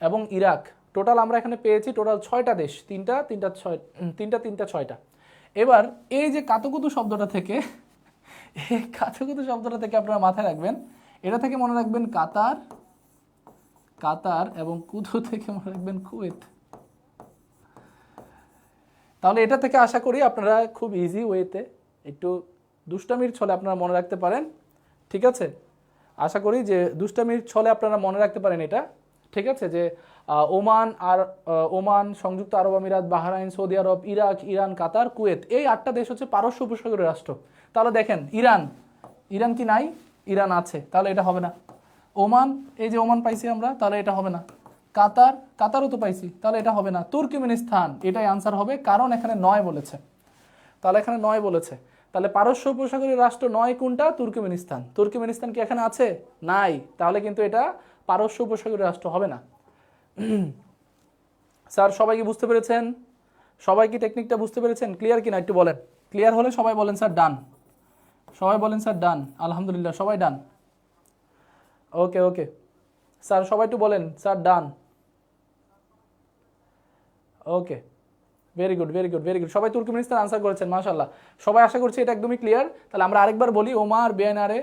এবং ইরাক। টোটাল আমরা এখানে পেয়েছি টোটাল 6টা দেশ, তিনটা 6টা। এবার এই যে কাতুকুতু শব্দটা থেকে আপনারা মাথায় রাখবেন, এটা থেকে মনে রাখবেন কাতার এবং কুতু থেকে মনে রাখবেন কুয়েত। তাহলে এটা থেকে আশা করি আপনারা খুব ইজি ওয়েতে একটু দুষ্টামির ছলে আপনারা মনে রাখতে পারেন, ঠিক আছে। আশা করি যে দুষ্টামির ছলে আপনারা মনে রাখতে পারেন এটা, ঠিক আছে। যে ওমান, সংযুক্ত আরব আমিরাত, বাহরাইন, সৌদি আরব, ইরাক, ইরান, কাতার, কুয়েত, এই 8টা দেশ হচ্ছে পারস্য উপসাগরীয় রাষ্ট্র। তাহলে দেখেন ইরান কি নাই? ইরান আছে, তাহলে এটা হবে না। ওমান, এই যে ওমান পাইছি আমরা, তাহলে এটা হবে না। কাতারও তো পাইছি, তাহলে এটা হবে না। তুর্কমেনিস্তান, এটাই আনসার হবে, কারণ এখানে 9 বলেছে। তাহলে এখানে 9 বলেছে, তাহলে পারস্য উপসাগরীয় রাষ্ট্র 9 কোনটা? তুর্কমেনিস্তান কি এখানে আছে? নাই, তাহলে কিন্তু এটা পারস্য উপসাগরীয় রাষ্ট্র হবে না। স্যার সবাই কি বুঝতে পেরেছেন? সবাই কি টেকনিকটা বুঝতে পেরেছেন? ক্লিয়ার কিনা একটু বলেন। ক্লিয়ার হলে সবাই বলেন স্যার ডান। সবাই বলেন স্যার ডান। আলহামদুলিল্লাহ, সবাই ডান। ওকে স্যার সবাই একটু বলেন স্যার ডান। ওকে, ভেরি গুড। সবাই তুর্কমেনিস্তান আনসার করেছেন, মাশাআল্লাহ। সবাই আশা করছি এটা একদমই ক্লিয়ার। তাহলে আমরা আরেকবার বলি, ওমার বেয়ানারে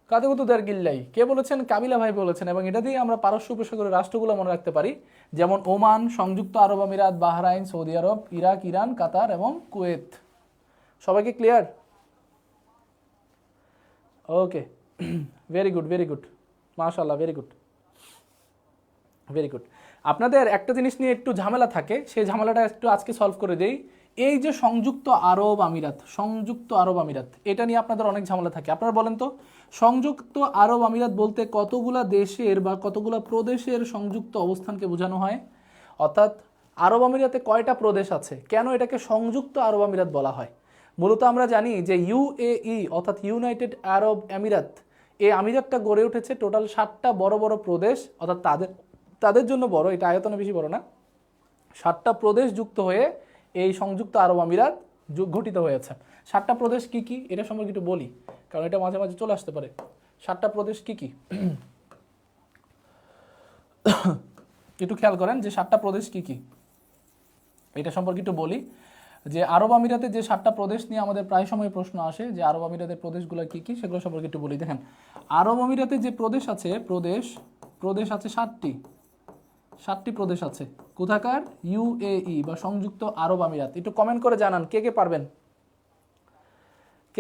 কাতুকুতুদার গিল্লাই, কে বলেছেন? কাবিলা ভাই বলেছেন। এবং এটা দিয়ে আমরা পারস্য উপসাগরের রাষ্ট্রগুলো মনে রাখতে পারি, যেমন ওমান, সংযুক্ত আরব আমিরাত, বাহরাইন, সৌদি আরব, ইরাক, ইরান, কাতার এবং কুয়েত। সবাইকে ক্লিয়ার? ওকে, ভেরি গুড, মাশাআল্লাহ, ভেরি গুড। আপনাদের একটা জিনিস নিয়ে একটু ঝামেলা থাকে, সেই ঝামেলাটা একটু আজকে সলভ করে দেই। এই যে সংযুক্ত আরব আমিরাত, এটা নিয়ে আপনাদের অনেক ঝামেলা থাকে। আপনারা বলেন তো, সংযুক্ত আরব আমিরাত বলতে কতগুলা দেশের বা কতগুলা প্রদেশের সংযুক্ত অবস্থানকে বোঝানো হয়? অর্থাৎ আরব আমিরাতে কয়টা প্রদেশ আছে? কেন এটাকে সংযুক্ত আরব আমিরাত বলা হয়? মূলত আমরা জানি যে ইউএই অর্থাৎ ইউনাইটেড আরব আমিরাত, এই আমিরাতটা গড়ে উঠেছে টোটাল 7টা বড় বড় প্রদেশ, অর্থাৎ তাদের জন্য বড়, এটা আয়তনে বেশি বড় না, 7টা প্রদেশ যুক্ত হয়ে এই সংযুক্ত আরব আমিরাত গঠিত হয়েছে। 7টা প্রদেশ কি কি এটা সম্পর্কে একটু বলি, কারণ এটা মাঝে মাঝে চলে আসতে পারে। 7টা প্রদেশ কি কি একটু খেয়াল করেন, যে 7টা প্রদেশ কি কি এটা সম্পর্কে একটু বলি। যে আরব আমিরাতে যে 7টা প্রদেশ নিয়ে আমাদের প্রায় সময় প্রশ্ন আসে, যে আরব আমিরাতের প্রদেশগুলো কি কি সেগুলো সম্পর্কে একটু বলি। দেখেন, আরব আমিরাতে যে প্রদেশ আছে, প্রদেশ আছে 7টি প্রদেশ আছে। কোথাকার? ইউএই বা সংযুক্ত আরব আমিরাত। একটু কমেন্ট করে জানান কে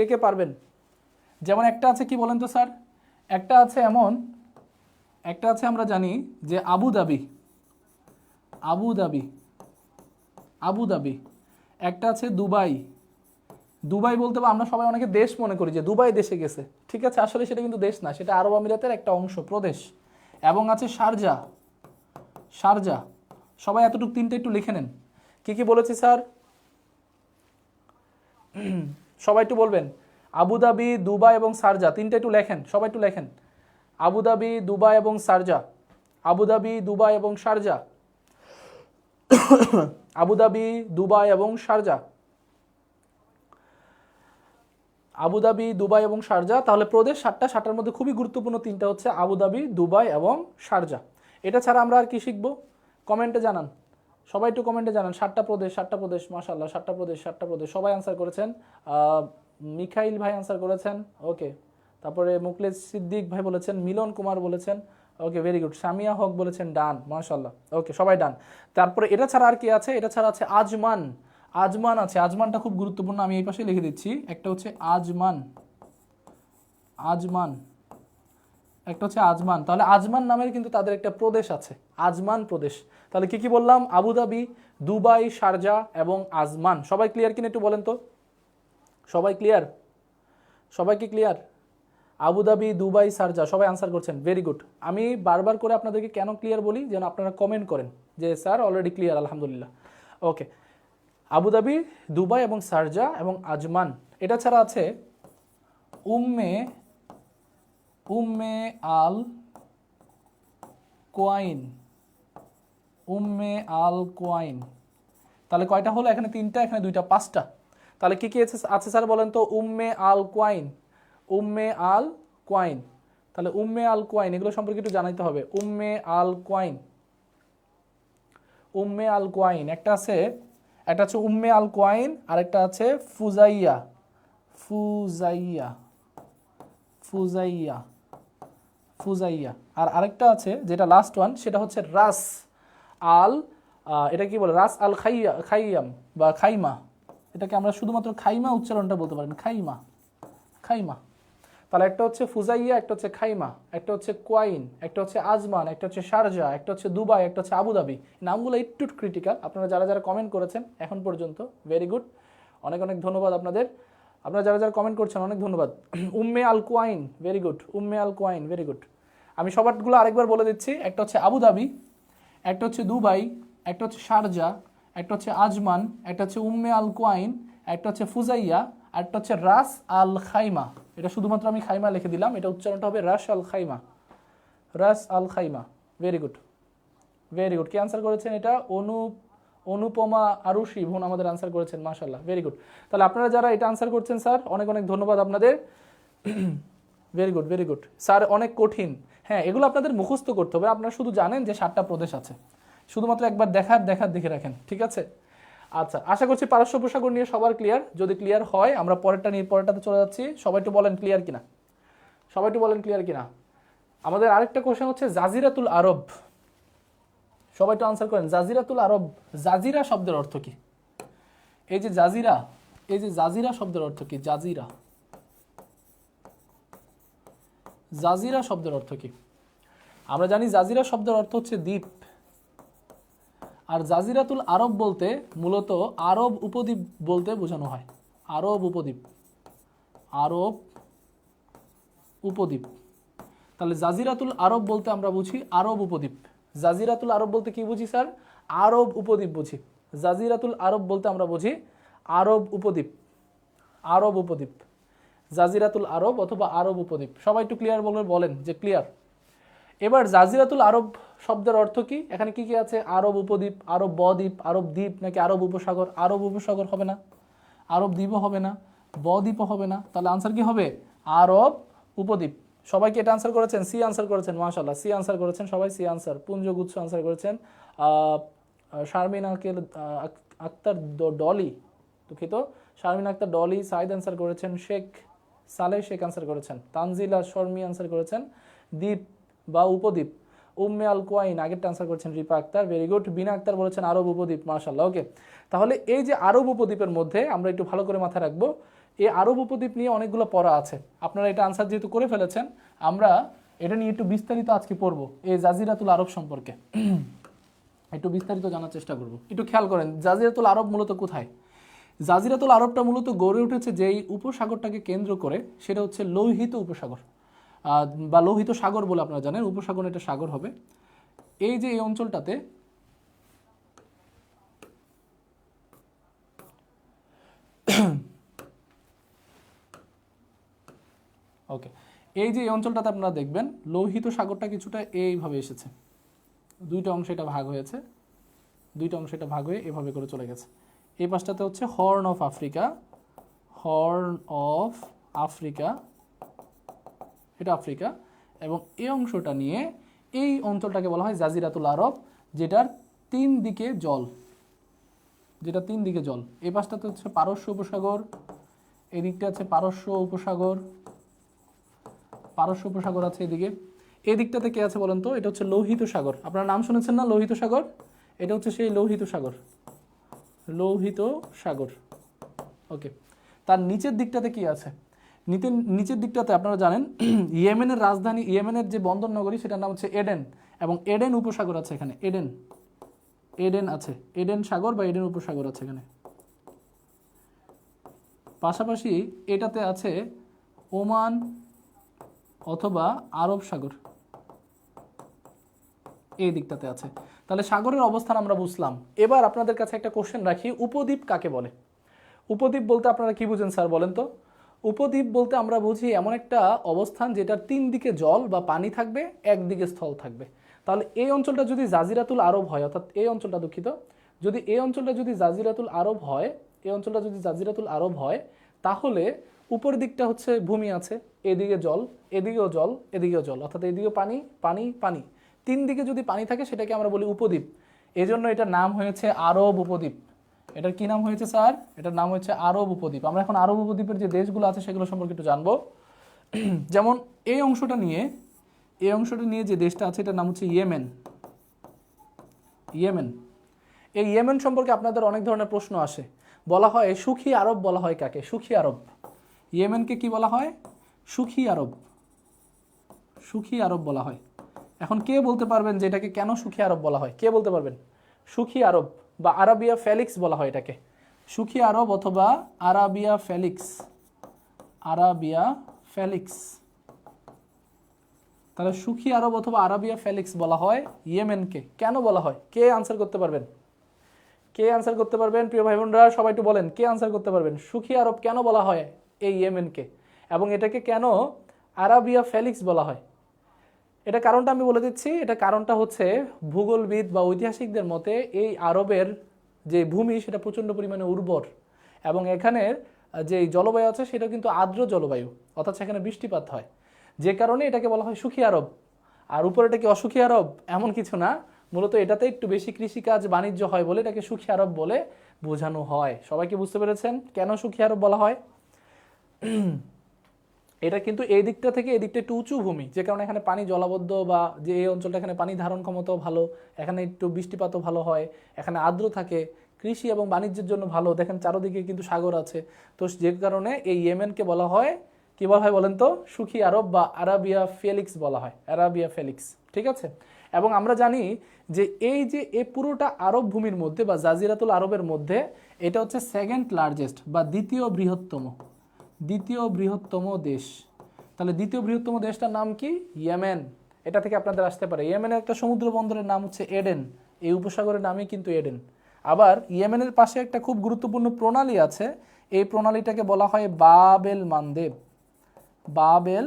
কে পারবেন। যেমন একটা আছে, কি বলেন তো স্যার? একটা আছে আমরা জানি যে আবুধাবি। একটা আছে দুবাই বলতে আমরা সবাই অনেকে দেশ মনে করি যে দুবাই দেশে গেছে, ঠিক আছে। আসলে সেটা কিন্তু দেশ না, সেটা আরব আমিরাতের একটা অংশ, প্রদেশ। এবং আছে শারজা। সবাই এতটুকু 3টা একটু লিখে নেন। কি বলেছি স্যার? সবাই একটু বলবেন। আবুধাবি, দুবাই এবং শারজা, 3টা একটু লেখেন, সবাই একটু লেখেন। আবুধাবি, দুবাই এবং শারজা। আবুধাবি, দুবাই এবং শারজা। আবুধাবি, দুবাই এবং শারজা। আবুধাবি, দুবাই এবং শারজা। তাহলে প্রদেশ 7টা, 7টার মধ্যে খুবই গুরুত্বপূর্ণ 3টা হচ্ছে আবুধাবি, দুবাই এবং শারজা। এটা ছাড়া আমরা আর কি শিখবো? কমেন্টে জানান, সবাই একটু কমেন্টে জানান। 7টা প্রদেশ, মাশাআল্লাহ, 7টা প্রদেশ। সবাই আনসার করেছেন। মিখাইল ভাই আনসার করেছেন, ওকে। তারপরে মুকলেশ সিদ্দিক ভাই বলেছেন, মিলন কুমার বলেছেন, ওকে, ভেরি গুড। সামিয়া হক বলেছেন ডান, মাশাআল্লাহ। ওকে, সবাই ডান। তারপরে এটা ছাড়া আর কি আছে? এটা ছাড়া আছে আজমান। আজমান আছে, আজমানটা খুব গুরুত্বপূর্ণ, আমি এই পাশে লিখে দিচ্ছি। একটা হচ্ছে আজমান, আজমান, একটা হচ্ছে আজমান। তাহলে আজমান নামের কিন্তু তাদের একটা প্রদেশ আছে, আজমান প্রদেশ। তাহলে কি কি বললাম? আবুধাবি, দুবাই, শারজা এবং আজমান। সবাই ক্লিয়ার কিনা একটু বলেন তো? সবাই ক্লিয়ার? সবাই কি ক্লিয়ার? আবুধাবি, দুবাই, শারজা, সবাই আনসার করছেন, ভেরি গুড। আমি বারবার করে আপনাদেরকে কেন ক্লিয়ার বলি, যেন আপনারা কমেন্ট করেন যে স্যার অলরেডি ক্লিয়ার, আলহামদুলিল্লাহ। ওকে, আবুধাবি, দুবাই এবং শারজা এবং আজমান। এটা ছাড়া আছে উম্মে উম্মে আল কোয়াইন, উম্মে আল কোয়াইন। তাহলে কয়টা হলো? এখানে তিনটা, এখানে দুইটা, পাঁচটা। তাহলে কি কি আছে স্যার বলেন তো? উম্মে আল কোয়াইন, উম্মে আল কোয়াইন। তাহলে উম্মে আল কোয়াইন এগুলো সম্পর্কে একটু জানাইতে হবে। উম্মে আল কোয়াইন, উম্মে আল কোয়াইন একটা আছে, একটা হচ্ছে উম্মে আল কোয়াইন, আর একটা আছে ফুজাইয়া, ফুজাইয়া, ফুজাইয়া, ফুজাইয়া। আর আরেকটা আছে যেটা লাস্ট ওয়ান, সেটা হচ্ছে রাস আল, এটা কি বলে? রাস আল খাইয়া, খাইয়াম বা খাইমা। এটাকে আমরা শুধুমাত্র খাইমা উচ্চারণটা বলতে পারেন, খাইমা, খাইমা। তাহলে একটা হচ্ছে ফুজাইয়া, একটা হচ্ছে খাইমা, একটা হচ্ছে কোয়াইন, একটা হচ্ছে আজমান, একটা হচ্ছে শারজা, একটা হচ্ছে দুবাই, একটা হচ্ছে আবুধাবি। নামগুলো একটু ক্রিটিক্যাল। আপনারা যারা যারা কমেন্ট করেছেন এখন পর্যন্ত, ভেরি গুড, অনেক অনেক ধন্যবাদ আপনাদের। আপনারা যারা যারা কমেন্ট করছেন অনেক ধন্যবাদ। উম্মে আল কোয়াইন, ভেরি গুড, উম্মে আল কোয়াইন, ভেরি গুড। আমি সবারগুলো আরেকবার বলে দিচ্ছি। একটা হচ্ছে আবুধাবি, একটা হচ্ছে দুবাই, একটা হচ্ছে শারজা, একটা হচ্ছে আজমান, একটা হচ্ছে উম্মে আল কোয়াইন, একটা হচ্ছে ফুজাইয়া, আর একটা হচ্ছে রাস আল খাইমা। এটা শুধুমাত্র আমি খাইমা লিখে দিলাম, এটা উচ্চারণটা হবে Ras Al Khaimah, Ras Al Khaimah. Very good, very good. কি আনসার করেছেন? এটা অনুপমা আরুষি বোন আমাদের আনসার করেছেন, মাশাআল্লাহ, ভেরি গুড। তাহলে আপনারা যারা এটা আনসার করছেন স্যার, অনেক অনেক ধন্যবাদ আপনাদের। Very good, very good sir, অনেক কঠিন। হ্যাঁ, এগুলো আপনাদের মুখস্থ করতে হবে। আপনারা শুধু জানেন যে 7টা প্রদেশ আছে, শুধুমাত্র একবার দেখে রাখেন, ঠিক আছে? আচ্ছা, আশা করছি পারস্য উপসাগর নিয়ে সবার ক্লিয়ার। যদি ক্লিয়ার হয় আমরা পরেরটা নিয়ে পরেরটাতে চলে যাচ্ছি। সবাই একটু বলেন ক্লিয়ার কিনা, সবাই একটু বলেন ক্লিয়ার কিনা। আমাদের আরেকটা কোশ্চেন হচ্ছে জাজিরাতুল আরব। সবাই একটু আনসার করেন, জাজিরাতুল আরব, জাজিরা শব্দের অর্থ কি? এই যে জাজিরা, এই যে জাজিরা শব্দের অর্থ কি? জাজিরা, জাজিরা শব্দের অর্থ কি? আমরা জানি জাজিরা শব্দের অর্থ হচ্ছে দ্বীপ। আর জাজিরাতুল আরব বলতে মূলত আরব উপদ্বীপ বলতে বোঝানো হয়, আরব উপদ্বীপ, আরব উপদ্বীপ। তাহলে জাজিরাতুল আরব বলতে আমরা বুঝি আরব উপদ্বীপ। জাজিরাতুল আরব বলতে কি বুঝি স্যার? আরব উপদ্বীপ বুঝি। জাজিরাতুল আরব বলতে আমরা বুঝি আরব উপদ্বীপ, আরব উপদ্বীপ, জাজিরাতুল আরব অথবা আরব উপদ্বীপ। সবাই একটু ক্লিয়ার বলেন যে ক্লিয়ার। এবার জাজিরাতুল আরব শব্দের অর্থ কি? এখানে কি কি আছে? আরব উপদ্বীপ, আরব বদ্বীপ, আরব দ্বীপ, নাকি আরব উপসাগর? আরব উপসাগর হবে না, আরব দ্বীপও হবে না, বদ্বীপও হবে না। তাহলে আনসার কি হবে? আরব উপদ্বীপ। সবাইকে এটা আনসার করেছেন? সি আনসার করেছেন, মাশাআল্লাহ, সি আনসার করেছেন সবাই, সি আনসার। পুঞ্জগুচ্ছ আনসার করেছেন। শারমিন আক্তার ডলি, দুঃখিত, শারমিন আক্তার ডলি, সাইদ আনসার করেছেন, শেখ সালেহ শেখ আনসার করেছেন, তানজিলা শর্মি আনসার করেছেন দ্বীপ বা উপদ্বীপ। উম্মে আল কোয়াইন আগেরটা আনসার করেছেন রিপা আক্তার, ভেরি গুড। বিনা আক্তার বলেছেন আরব উপদ্বীপ, মাশাআল্লাহ। ওকে, তাহলে এই যে আরব উপদ্বীপের মধ্যে আমরা একটু ভালো করে মাথায় রাখবো, এই আরব উপদ্বীপ নিয়ে অনেকগুলো পড়া আছে। আপনারা এটা আনসার যেহেতু করে ফেলেছেন, আমরা এটা নিয়ে একটু বিস্তারিত আজকে পড়বো, এই জাজিরাতুল আরব সম্পর্কে একটু বিস্তারিত জানার চেষ্টা করব। একটু খেয়াল করেন জাজিরাতুল আরব মূলত কোথায়? জাজিরাতুল আরবটা মূলত গড়ে উঠেছে যেই উপসাগরটাকে কেন্দ্র করে, সেটা হচ্ছে লোহিত উপসাগর বা লোহিত সাগর বলে আপনারা জানেন। উপসাগর এটা সাগর হবে। এই যে এই অঞ্চলটাতে ওকে, এই যে এই অঞ্চলটাতে আপনারা দেখবেন লোহিত সাগরটা কিছুটা এইভাবে এসেছে, দুইটা অংশে এটা ভাগ হয়েছে, দুইটা অংশে এটা ভাগ হয়ে এভাবে করে চলে গেছে। এই পাশটাতে হচ্ছে horn of Africa, horn of Africa, এটা আফ্রিকা। এবং এই অংশটা নিয়ে এই অঞ্চলটাকে বলা হয় জাজিরাতুল আরব, যেটার 3 দিকে জল, যেটা 3 দিকে জল। এই পাশটাতে হচ্ছে পারস্য উপসাগর, এদিকটা আছে পারস্য উপসাগর, পারস্য উপসাগর আছে এদিকে। এই দিকটাতে কে আছে বলেন তো? এটা হচ্ছে লোহিত সাগর। আপনারা নাম শুনেছেন না, লোহিত সাগর? এটা হচ্ছে সেই লোহিত সাগর, লোহিত সাগর। ওকে, তার নিচের দিকটাতে কি আছে? নিচের দিকটাতে আপনারা জানেন ইয়েমেনের রাজধানী, ইয়েমেনের যে বন্দর নগরী সেটার নাম হচ্ছে এডেন, এবং এডেন উপসাগর আছে এখানে। এডেন, এডেন আছে, এডেন সাগর বা এডেন উপসাগর আছে এখানে। পাশাপাশি এটাতে আছে ওমান অথবা আরব সাগর, এই দিকটাতে আছে। তাহলে সাগরের অবস্থান আমরা বুঝলাম। এবার আপনাদের কাছে একটা কোশ্চেন রাখি, উপদ্বীপ কাকে বলে? উপদ্বীপ বলতে আপনারা কি বুঝেন স্যার বলেন তো? উপদ্বীপ বলতে আমরা বুঝি এমন একটা অবস্থান যেটার 3 দিকে জল বা পানি থাকবে, একদিকে স্থল থাকবে। তাহলে এই অঞ্চলটা যদি জাজিরাতুল আরব হয়, অর্থাৎ এই অঞ্চলটা, দুঃখিত, যদি এই অঞ্চলটা যদি জাজিরাতুল আরব হয়, এই অঞ্চলটা যদি জাজিরাতুল আরব হয়, তাহলে উপর দিকটা হচ্ছে ভূমি আছে, এদিকে জল, এদিকেও জল, এদিকেও জল, অর্থাৎ এদিকেও পানি, পানি, পানি, 3 দিকে যদি পানি থাকে সেটাকে আমরা বলি উপদ্বীপ। এজন্য এটার নাম হয়েছে আরব উপদ্বীপ। এটার কি নাম হয়েছে স্যার? এটার নাম হচ্ছে আরব উপদ্বীপ। আমরা এখন আরব উপদ্বীপের যে দেশগুলো আছে সেগুলো সম্পর্কে একটু জানবো। যেমন এই অংশটা নিয়ে যে দেশটা আছে এটার নাম হচ্ছে ইয়েমেন। ইয়েমেন, এই ইয়েমেন সম্পর্কে আপনাদের অনেক ধরনের প্রশ্ন আসে। বলা হয় সুখী আরব বলা হয় কাকে? সুখী আরব। ইয়েমেনকে কি বলা হয়? সুখী আরব। সুখী আরব বলা হয়। এখন কে বলতে পারবেন যে এটাকে কেন সুখী আরব বলা হয়? কে বলতে পারবেন? সুখী আরব বা আরাবিয়া ফেলিক্স বলা হয় এটাকে। সুখী আরব অথবা আরাবিয়া ফেলিক্স, আরাবিয়া ফেলিক্স। তাহলে সুখী আরব অথবা আরাবিয়া ফেলিক্স বলা হয় ইয়েমেনকে। কেন বলা হয়? কে আনসার করতে পারবেন? কে আনসার করতে পারবেন? প্রিয় ভাই বোনরা সবাই একটু বলেন, কে আনসার করতে পারবেন? সুখী আরব কেন বলা হয় এই ইয়েমেনকে, এবং এটাকে কেন আরাবিয়া ফেলিক্স বলা হয়? এটা কারণটা আমি বলে দিচ্ছি। এটা কারণটা হচ্ছে ভূগোলবিদ বা ঐতিহাসিকদের মতে এই আরবের যে ভূমি সেটা প্রচণ্ড পরিমাণে উর্বর, এবং এখানের যে জলবায়ু আছে সেটা কিন্তু আর্দ্র জলবায়ু, অর্থাৎ সেখানে বৃষ্টিপাত হয়, যে কারণে এটাকে বলা হয় সুখী আরব। আর উপরেটা কি অসুখী আরব? এমন কিছু না, মূলত এটাতে একটু বেশি কৃষিকাজ বাণিজ্য হয় বলে এটাকে সুখী আরব বলে বোঝানো হয়। সবাই কি বুঝতে পেরেছেন কেন সুখী আরব বলা হয়? এটা কিন্তু এই দিকটা থেকে এই দিকটা একটু উঁচু ভূমি, যে কারণে এখানে পানি জলাবদ্ধ, বা যে এই অঞ্চলটা এখানে পানি ধারণ ক্ষমতাও ভালো, এখানে একটু বৃষ্টিপাতও ভালো হয়, এখানে আর্দ্র থাকে, কৃষি এবং বাণিজ্যের জন্য ভালো। দেখেন চারদিকে কিন্তু সাগর আছে। তো যে কারণে এই ইয়েমেনকে বলা হয়, কি বলা হয় বলেন তো? সুখী আরব বা আরাবিয়া ফেলিক্স বলা হয়, আরাবিয়া ফেলিক্স। ঠিক আছে। এবং আমরা জানি যে এই পুরোটা আরব ভূমির মধ্যে বা জাজিরাতুল আরবের মধ্যে এটা হচ্ছে সেকেন্ড লার্জেস্ট বা দ্বিতীয় বৃহত্তম দেশ। তাহলে দ্বিতীয় বৃহত্তম দেশটার নাম কি? ইয়েমেন। এটা থেকে আপনাদের আসতে পারে। ইয়েমেনের একটা সমুদ্র বন্দরের নাম হচ্ছে এডেন, এই উপসাগরের নামই কিন্তু এডেন। আবার ইয়েমেনের পাশে একটা খুব গুরুত্বপূর্ণ প্রণালী আছে, এই প্রণালীটাকে বলা হয় বাবেল মানদেব। বাবেল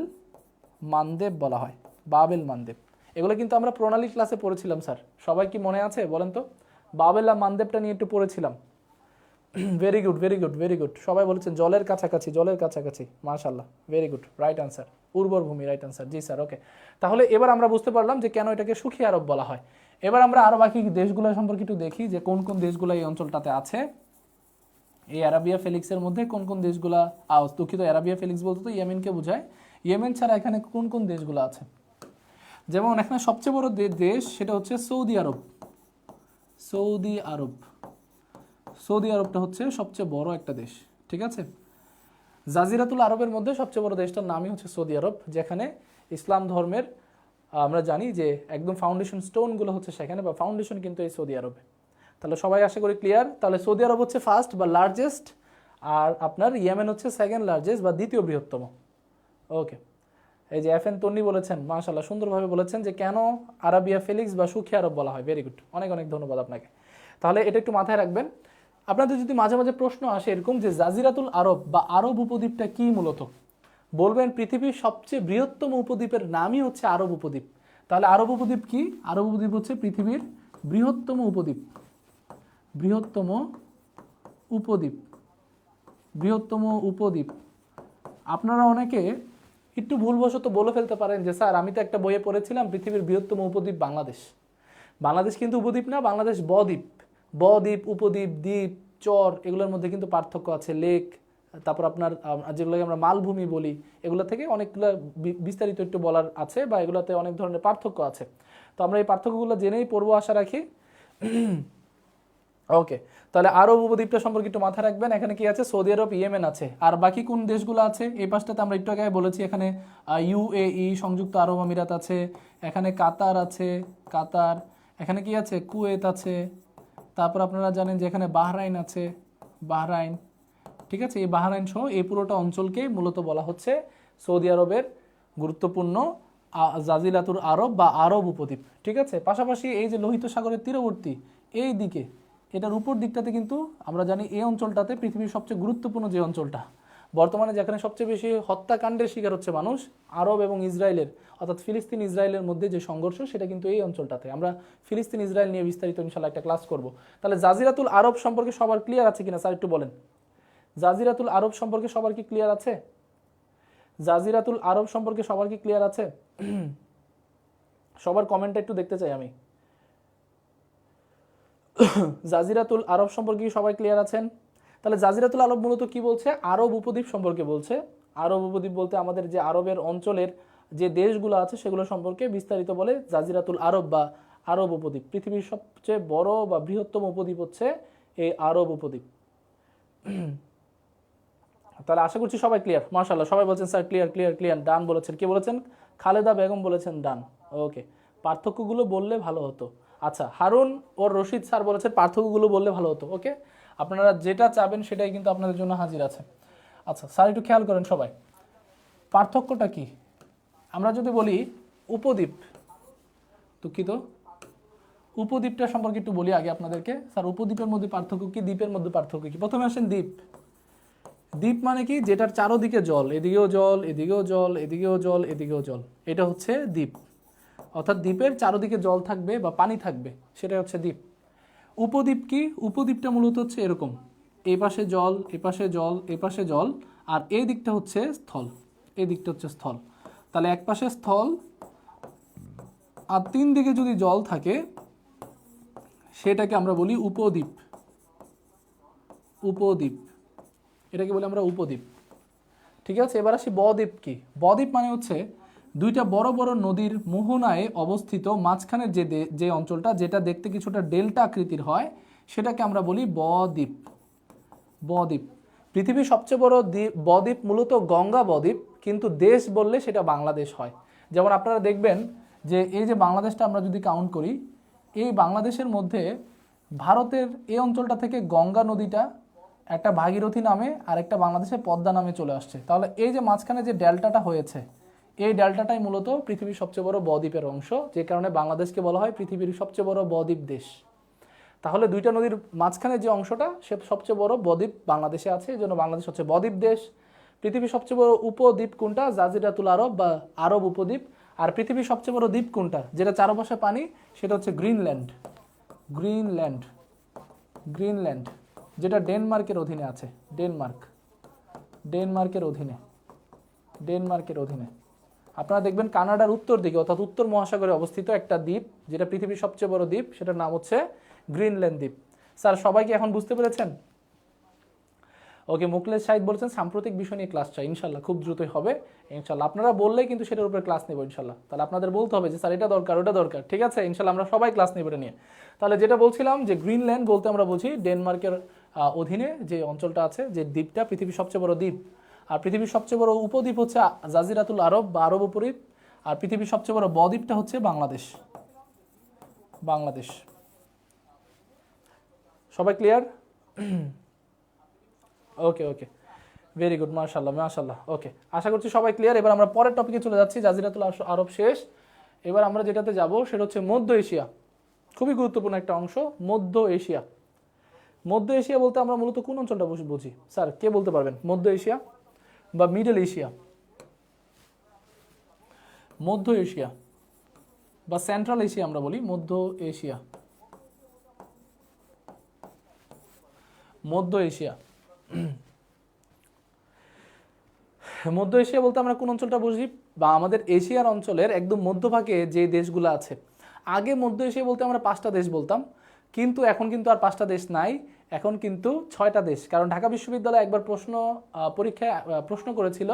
মানদেব বলা হয়, বাবেল মানদেব। এগুলো কিন্তু আমরা প্রণালী ক্লাসে পড়েছিলাম স্যার, সবাই কি মনে আছে বলেন তো? বাবেল আর মানদেবটা নিয়ে একটু পড়েছিলাম। Very good, very good, very good. সবাই বলেছেন জলের কাছাকাছি, জলের কাছাকাছি, মাশাআল্লাহ, ভেরি গুড, রাইট আনসার, উর্বর ভূমি, রাইট আনসার। জি স্যার, ওকে। তাহলে এবার আমরা বুঝতে পারলাম যে কেন এটাকে সুখী আরব বলা হয়। এবার আমরা আরো বাকি দেশগুলো সম্পর্কে একটু দেখি যে কোন কোন দেশগুলো এই অঞ্চলটাতে আছে। এই আরাবিয়া ফেলিক্সের মধ্যে কোন কোন দেশগুলা, দুঃখিত, আরাবিয়া ফেলিক্স বলতে তো ইয়েমেনকে বোঝায়। ইয়েমেন ছাড়া এখানে কোন কোন দেশগুলো আছে? যেমন এখানে সবচেয়ে বড় দেশ সেটা হচ্ছে সৌদি আরব। সৌদি আরব, সৌদি আরবটা হচ্ছে সবচেয়ে বড় একটা দেশ। ঠিক আছে। জাজিরাতুল আরবের মধ্যে সবচেয়ে বড় দেশটার নামই হচ্ছে সৌদি আরব, যেখানে ইসলাম ধর্মের আমরা জানি যে একদম ফাউন্ডেশন স্টোনগুলো হচ্ছে সেখানে, বা ফাউন্ডেশন কিন্তু এই সৌদি আরবে। তাহলে সবাই আশা করি ক্লিয়ার। তাহলে সৌদি আরব হচ্ছে ফার্স্ট বা লার্জেস্ট, আর আপনার ইয়েমেন হচ্ছে সেকেন্ড লার্জেস্ট বা দ্বিতীয় বৃহত্তম। ওকে, এই যে এফ এন তন্নি বলেছেন, মাশাআল্লাহ, সুন্দরভাবে বলেছেন যে কেন আরাবিয়া ফেলিক্স বা সুখী আরব বলা হয়। ভেরি গুড, অনেক অনেক ধন্যবাদ আপনাকে। তাহলে এটা একটু মাথায় রাখবেন। আপনাদের যদি মাঝে মাঝে প্রশ্ন আসে এরকম যে জাজিরাতুল আরব বা আরব উপদ্বীপটা কি, মূলত বলবেন পৃথিবীর সবচেয়ে বৃহত্তম উপদ্বীপের নামই হচ্ছে আরব উপদ্বীপ। তাহলে আরব উপদ্বীপ কি? আরব উপদ্বীপ হচ্ছে পৃথিবীর বৃহত্তম উপদ্বীপ, বৃহত্তম উপদ্বীপ, বৃহত্তম উপদ্বীপ। আপনারা অনেকে একটু ভুলবশত বলে ফেলতে পারেন যে স্যার আমি তো একটা বইয়ে পড়েছিলাম পৃথিবীর বৃহত্তম উপদ্বীপ বাংলাদেশ। বাংলাদেশ কিন্তু উপদ্বীপ না, বাংলাদেশ বদ্বীপ। বদ্বীপ, উপদ্বীপ, দ্বীপ, চর, এগুলোর মধ্যে কিন্তু পার্থক্য আছে। লেক, তারপর আপনার যেগুলোকে আমরা মালভূমি বলি, এগুলো থেকে অনেকগুলো বিস্তারিত একটু বলার আছে, বা এগুলোতে অনেক ধরনের পার্থক্য আছে। তো আমরা এই পার্থক্যগুলো জেনেই পড়বো আশা রাখি। ওকে, তাহলে আরব উপদ্বীপটা সম্পর্কে একটু মাথায় রাখবেন। এখানে কি আছে? সৌদি আরব, ইয়েমেন আছে। আর বাকি কোন দেশগুলো আছে এই পাশটাতে আমরা একটু আগে বলেছি, এখানে ইউএই সংযুক্ত আরব আমিরাত আছে, এখানে কাতার আছে, কাতার, এখানে কি আছে? কুয়েত আছে, তারপর আপনারা জানেন যে এখানে বাহরাইন আছে, বাহরাইন, ঠিক আছে? এই বাহরাইন সহ এই পুরোটা অঞ্চলকেই মূলত বলা হচ্ছে সৌদি আরবের গুরুত্বপূর্ণ জাজিরাতুল আরব বা আরব উপদ্বীপ, ঠিক আছে? পাশাপাশি এই যে লোহিত সাগরের তীরবর্তী এই দিকে, এটার উপর দিকটাতে কিন্তু আমরা জানি এই অঞ্চলটাতে পৃথিবীর সবচেয়ে গুরুত্বপূর্ণ যে অঞ্চলটা, বর্তমানে যেখানে সবচেয়ে বেশি হত্যাকাণ্ডের শিকার হচ্ছে মানুষ, আরব এবং ইসরায়েলের, অর্থাৎ ফিলিস্তিন ইসরায়েলের মধ্যে যে সংঘর্ষ, সেটা কিন্তু এই অঞ্চলটাতে। আমরা ফিলিস্তিন ইসরায়েল নিয়ে বিস্তারিত ইনশাল্লাহ একটা ক্লাস করব। তাহলে জাজিরাতুল আরব সম্পর্কে সবার ক্লিয়ার আছে কিনা স্যার একটু বলেন? জাজিরাতুল আরব সম্পর্কে সবার কি ক্লিয়ার আছে? জাজিরাতুল আরব সম্পর্কে সবার কি ক্লিয়ার আছে? সবার কমেন্টটা একটু দেখতে চাই আমি। জাজিরাতুল আরব সম্পর্কে সবাই ক্লিয়ার আছেন? তাহলে জাজিরাতুল আরব মূলত কি বলছে? আরব উপদ্বীপ সম্পর্কে বলছে। আরব উপদ্বীপ বলতে আমাদের যে আরবের অঞ্চলের যে দেশগুলো আছে সেগুলো সম্পর্কে বিস্তারিত বলে জাজিরাতুল আরব বা আরব উপদ্বীপ। পৃথিবীর সবচেয়ে বড় বা বৃহত্তম উপদ্বীপ হচ্ছে এই আরব উপদ্বীপ। তাহলে আশা করছি সবাই ক্লিয়ার। মাশাআল্লাহ, সবাই বলছেন স্যার ক্লিয়ার ক্লিয়ার ক্লিয়ার। ডান বলেছেন। কে বলেছেন? খালেদা বেগম বলেছেন ডান। ওকে, পার্থক্যগুলো বললে ভালো হতো। আচ্ছা, হারুন ও রশিদ স্যার বলেছেন পার্থক্যগুলো বললে ভালো হতো। ওকে, আপনারা যেটা চাবেন সেটাই কিন্তু আপনাদের জন্য হাজির আছে। আচ্ছা স্যার, একটু খেয়াল করেন সবাই, পার্থক্যটা কি? আমরা যদি বলি উপদ্বীপ, দুঃখিত, উপদ্বীপটা সম্পর্কে একটু বলি আগে আপনাদেরকে। স্যার উপদ্বীপের মধ্যে পার্থক্য কি, দ্বীপের মধ্যে পার্থক্য কি? প্রথমে আসেন দ্বীপ। দ্বীপ মানে কি? যেটার চারোদিকে জল, এদিকেও জল, এদিকেও জল, এদিকেও জল, এদিকেও জল, এটা হচ্ছে দ্বীপ। অর্থাৎ দ্বীপের চারোদিকে জল থাকবে বা পানি থাকবে, সেটা হচ্ছে দ্বীপ। উপদ্বীপ কি? উপদ্বীপটা মূলত হচ্ছে এরকম, এই পাশে জল, এ পাশে জল, এ পাশে জল, আর এই দিকটা হচ্ছে স্থল, এই দিকটা হচ্ছে স্থল। তাহলে এক পাশে স্থল আর তিন দিকে যদি জল থাকে সেটাকে আমরা বলি উপদ্বীপ। উপদ্বীপ, এটাকে বলি আমরা উপদ্বীপ, ঠিক আছে? এবার আসি বদ্বীপ কি? বদ্বীপ মানে হচ্ছে দুইটা বড় বড় নদীর মোহনায় অবস্থিত মাঝখানের যে অঞ্চলটা, যেটা দেখতে কিছুটা ডেল্টা আকৃতির হয়, সেটাকে আমরা বলি বদ্বীপ। বদ্বীপ। পৃথিবীর সবচেয়ে বড় বদ্বীপ মূলত গঙ্গা বদ্বীপ, কিন্তু দেশ বললে সেটা বাংলাদেশ হয়। যেমন আপনারা দেখবেন যে এই যে বাংলাদেশটা আমরা যদি কাউন্ট করি, এই বাংলাদেশের মধ্যে ভারতের এই অঞ্চলটা থেকে গঙ্গা নদীটা একটা ভাগীরথী নামে আর একটা বাংলাদেশের পদ্মা নামে চলে আসছে। তাহলে এই যে মাঝখানে যে ডেল্টাটা হয়েছে, এই ডেল্টাটাই মূলত পৃথিবীর সবচেয়ে বড় বদ্বীপের অংশ, যে কারণে বাংলাদেশকে বলা হয় পৃথিবীর সবচেয়ে বড় বদ্বীপ দেশ। তাহলে দুইটা নদীর মাঝখানে যে অংশটা, সে সবচেয়ে বড় বদ্বীপ বাংলাদেশে আছে, এই জন্য বাংলাদেশ হচ্ছে বদ্বীপ দেশ। পৃথিবীর সবচেয়ে বড় উপদ্বীপ কোনটা? জাজিরাতুল আরব বা আরব উপদ্বীপ। আর পৃথিবীর সবচেয়ে বড় দ্বীপ কোনটা, যেটা চারপাশে পানি? সেটা হচ্ছে গ্রিনল্যান্ড। গ্রিনল্যান্ড, গ্রিনল্যান্ড, যেটা ডেনমার্কের অধীনে আছে। ডেনমার্ক, ডেনমার্কের অধীনে, ডেনমার্কের অধীনে। আপনারা দেখবেন কানাডার উত্তর দিকে অর্থাৎ উত্তর মহাসাগরে অবস্থিত একটা দ্বীপ, যেটা পৃথিবীর সবচেয়ে বড় দ্বীপ, সেটার নাম হচ্ছে গ্রিনল্যান্ড দ্বীপ। স্যার সবাইকে এখন বুঝতে পেরেছেন? ওকে, মুকলেশ শাহিদ বলছেন সাম্প্রতিক বিষয় নিয়ে ক্লাস চাই। ইনশাল্লাহ খুব দ্রুতই হবে ইনশাল্লাহ। আপনারা বললেই কিন্তু সেটার উপরে ক্লাস নেব ইনশাল্লাহ। তাহলে আপনাদের বলতে হবে যে স্যার এটা দরকার, ওটা দরকার, ঠিক আছে? ইনশাল্লাহ আমরা সবাই ক্লাস নেব এটা নিয়ে। তাহলে যেটা বলছিলাম যে গ্রিনল্যান্ড বলতে আমরা বুঝি ডেনমার্কের অধীনে যে অঞ্চলটা আছে, যে দ্বীপটা পৃথিবীর সবচেয়ে বড় দ্বীপ। আর পৃথিবীর সবচেয়ে বড় উপদ্বীপ হচ্ছে জাজিরাতুল আরব বা আরব উপদ্বীপ। আর পৃথিবীর সবচেয়ে বড় বদ্বীপটা হচ্ছে বাংলাদেশ। বাংলাদেশ। সবাই ক্লিয়ার? ওকে ওকে, ভেরি গুড, মাশাআল্লাহ মাশাআল্লাহ। ওকে, আশা করছি সবাই ক্লিয়ার। এবার আমরা পরের টপিকে চলে যাচ্ছি। জাজিরাতুল আরব শেষ, এবার আমরা যেটাতে যাব সেটা হচ্ছে মধ্য এশিয়া। খুবই গুরুত্বপূর্ণ একটা অংশ, মধ্য এশিয়া। মধ্য এশিয়া বলতে আমরা মূলত কোন অঞ্চলটা বুঝি স্যার? কে বলতে পারবেন? মধ্য এশিয়া বা মিডল এশিয়া, মধ্য এশিয়া বা সেন্ট্রাল এশিয়া আমরা বলি মধ্য এশিয়া। মধ্য এশিয়া, মধ্য এশিয়া বলতে আমরা কোন অঞ্চলটা বুঝি? বা আমাদের এশিয়ার অঞ্চলের একদম মধ্যভাগে যে দেশগুলো আছে। আগে মধ্য এশিয়া বলতে আমরা 5টা দেশ বলতাম, কিন্তু এখন কিন্তু আর 5টা দেশ নাই। এখন কিন্তু 6টা দেশ, কারণ ঢাকা বিশ্ববিদ্যালয় একবার পরীক্ষায় প্রশ্ন করেছিল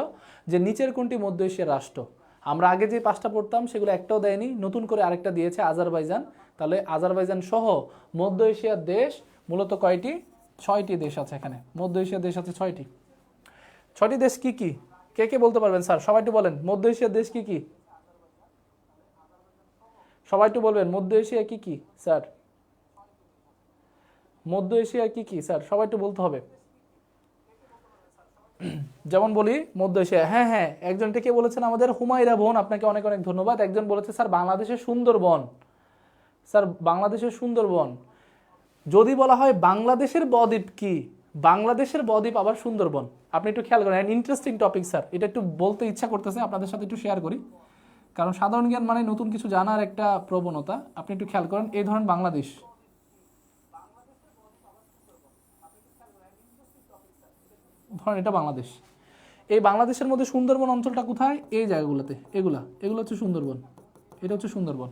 যে নিচের কোনটি মধ্য এশিয়ার রাষ্ট্র। আমরা আগে যে 5টা পড়তাম সেগুলো একটাও দেয়নি, নতুন করে আরেকটা দিয়েছে আজারবাইজান। তাহলে আজারবাইজান সহ মধ্য এশিয়ার দেশ মূলত কয়টি? 6টি দেশ আছে এখানে, মধ্য এশিয়ার দেশ আছে 6টি। 6টি দেশ কি কি? কে কে বলতে পারবেন স্যার? সবাই একটু বলেন মধ্য এশিয়ার দেশ কি কি? সবাই একটু বলবেন মধ্য এশিয়া কি কি স্যার? মধ্য এশিয়া কি কি স্যার? সবাই একটু বলতে হবে। যেমন বলি মধ্য এশিয়া, হ্যাঁ হ্যাঁ, একজনটা কে বলেছেন আমাদের হুমায়রা বোন, আপনাকে অনেক অনেক ধন্যবাদ। একজন বলেছে স্যার বাংলাদেশের সুন্দরবন। স্যার বাংলাদেশের সুন্দরবন, যদি বলা হয় বাংলাদেশের বদ্বীপ কি, বাংলাদেশের বদ্বীপ আবার সুন্দরবন। আপনি একটু খেয়াল করেন, ইন্টারেস্টিং টপিক স্যার, এটা একটু বলতে ইচ্ছা করতেছে আপনাদের সাথে একটু শেয়ার করি, কারণ সাধারণ জ্ঞান মানে নতুন কিছু জানার একটা প্রবণতা। আপনি একটু খেয়াল করেন, এই ধরেন বাংলাদেশ, ধরেন এটা বাংলাদেশ, এই বাংলাদেশের মধ্যে সুন্দরবন অঞ্চলটা কোথায়? এই জায়গাগুলোতে, এগুলো হচ্ছে সুন্দরবন, এটা হচ্ছে সুন্দরবন।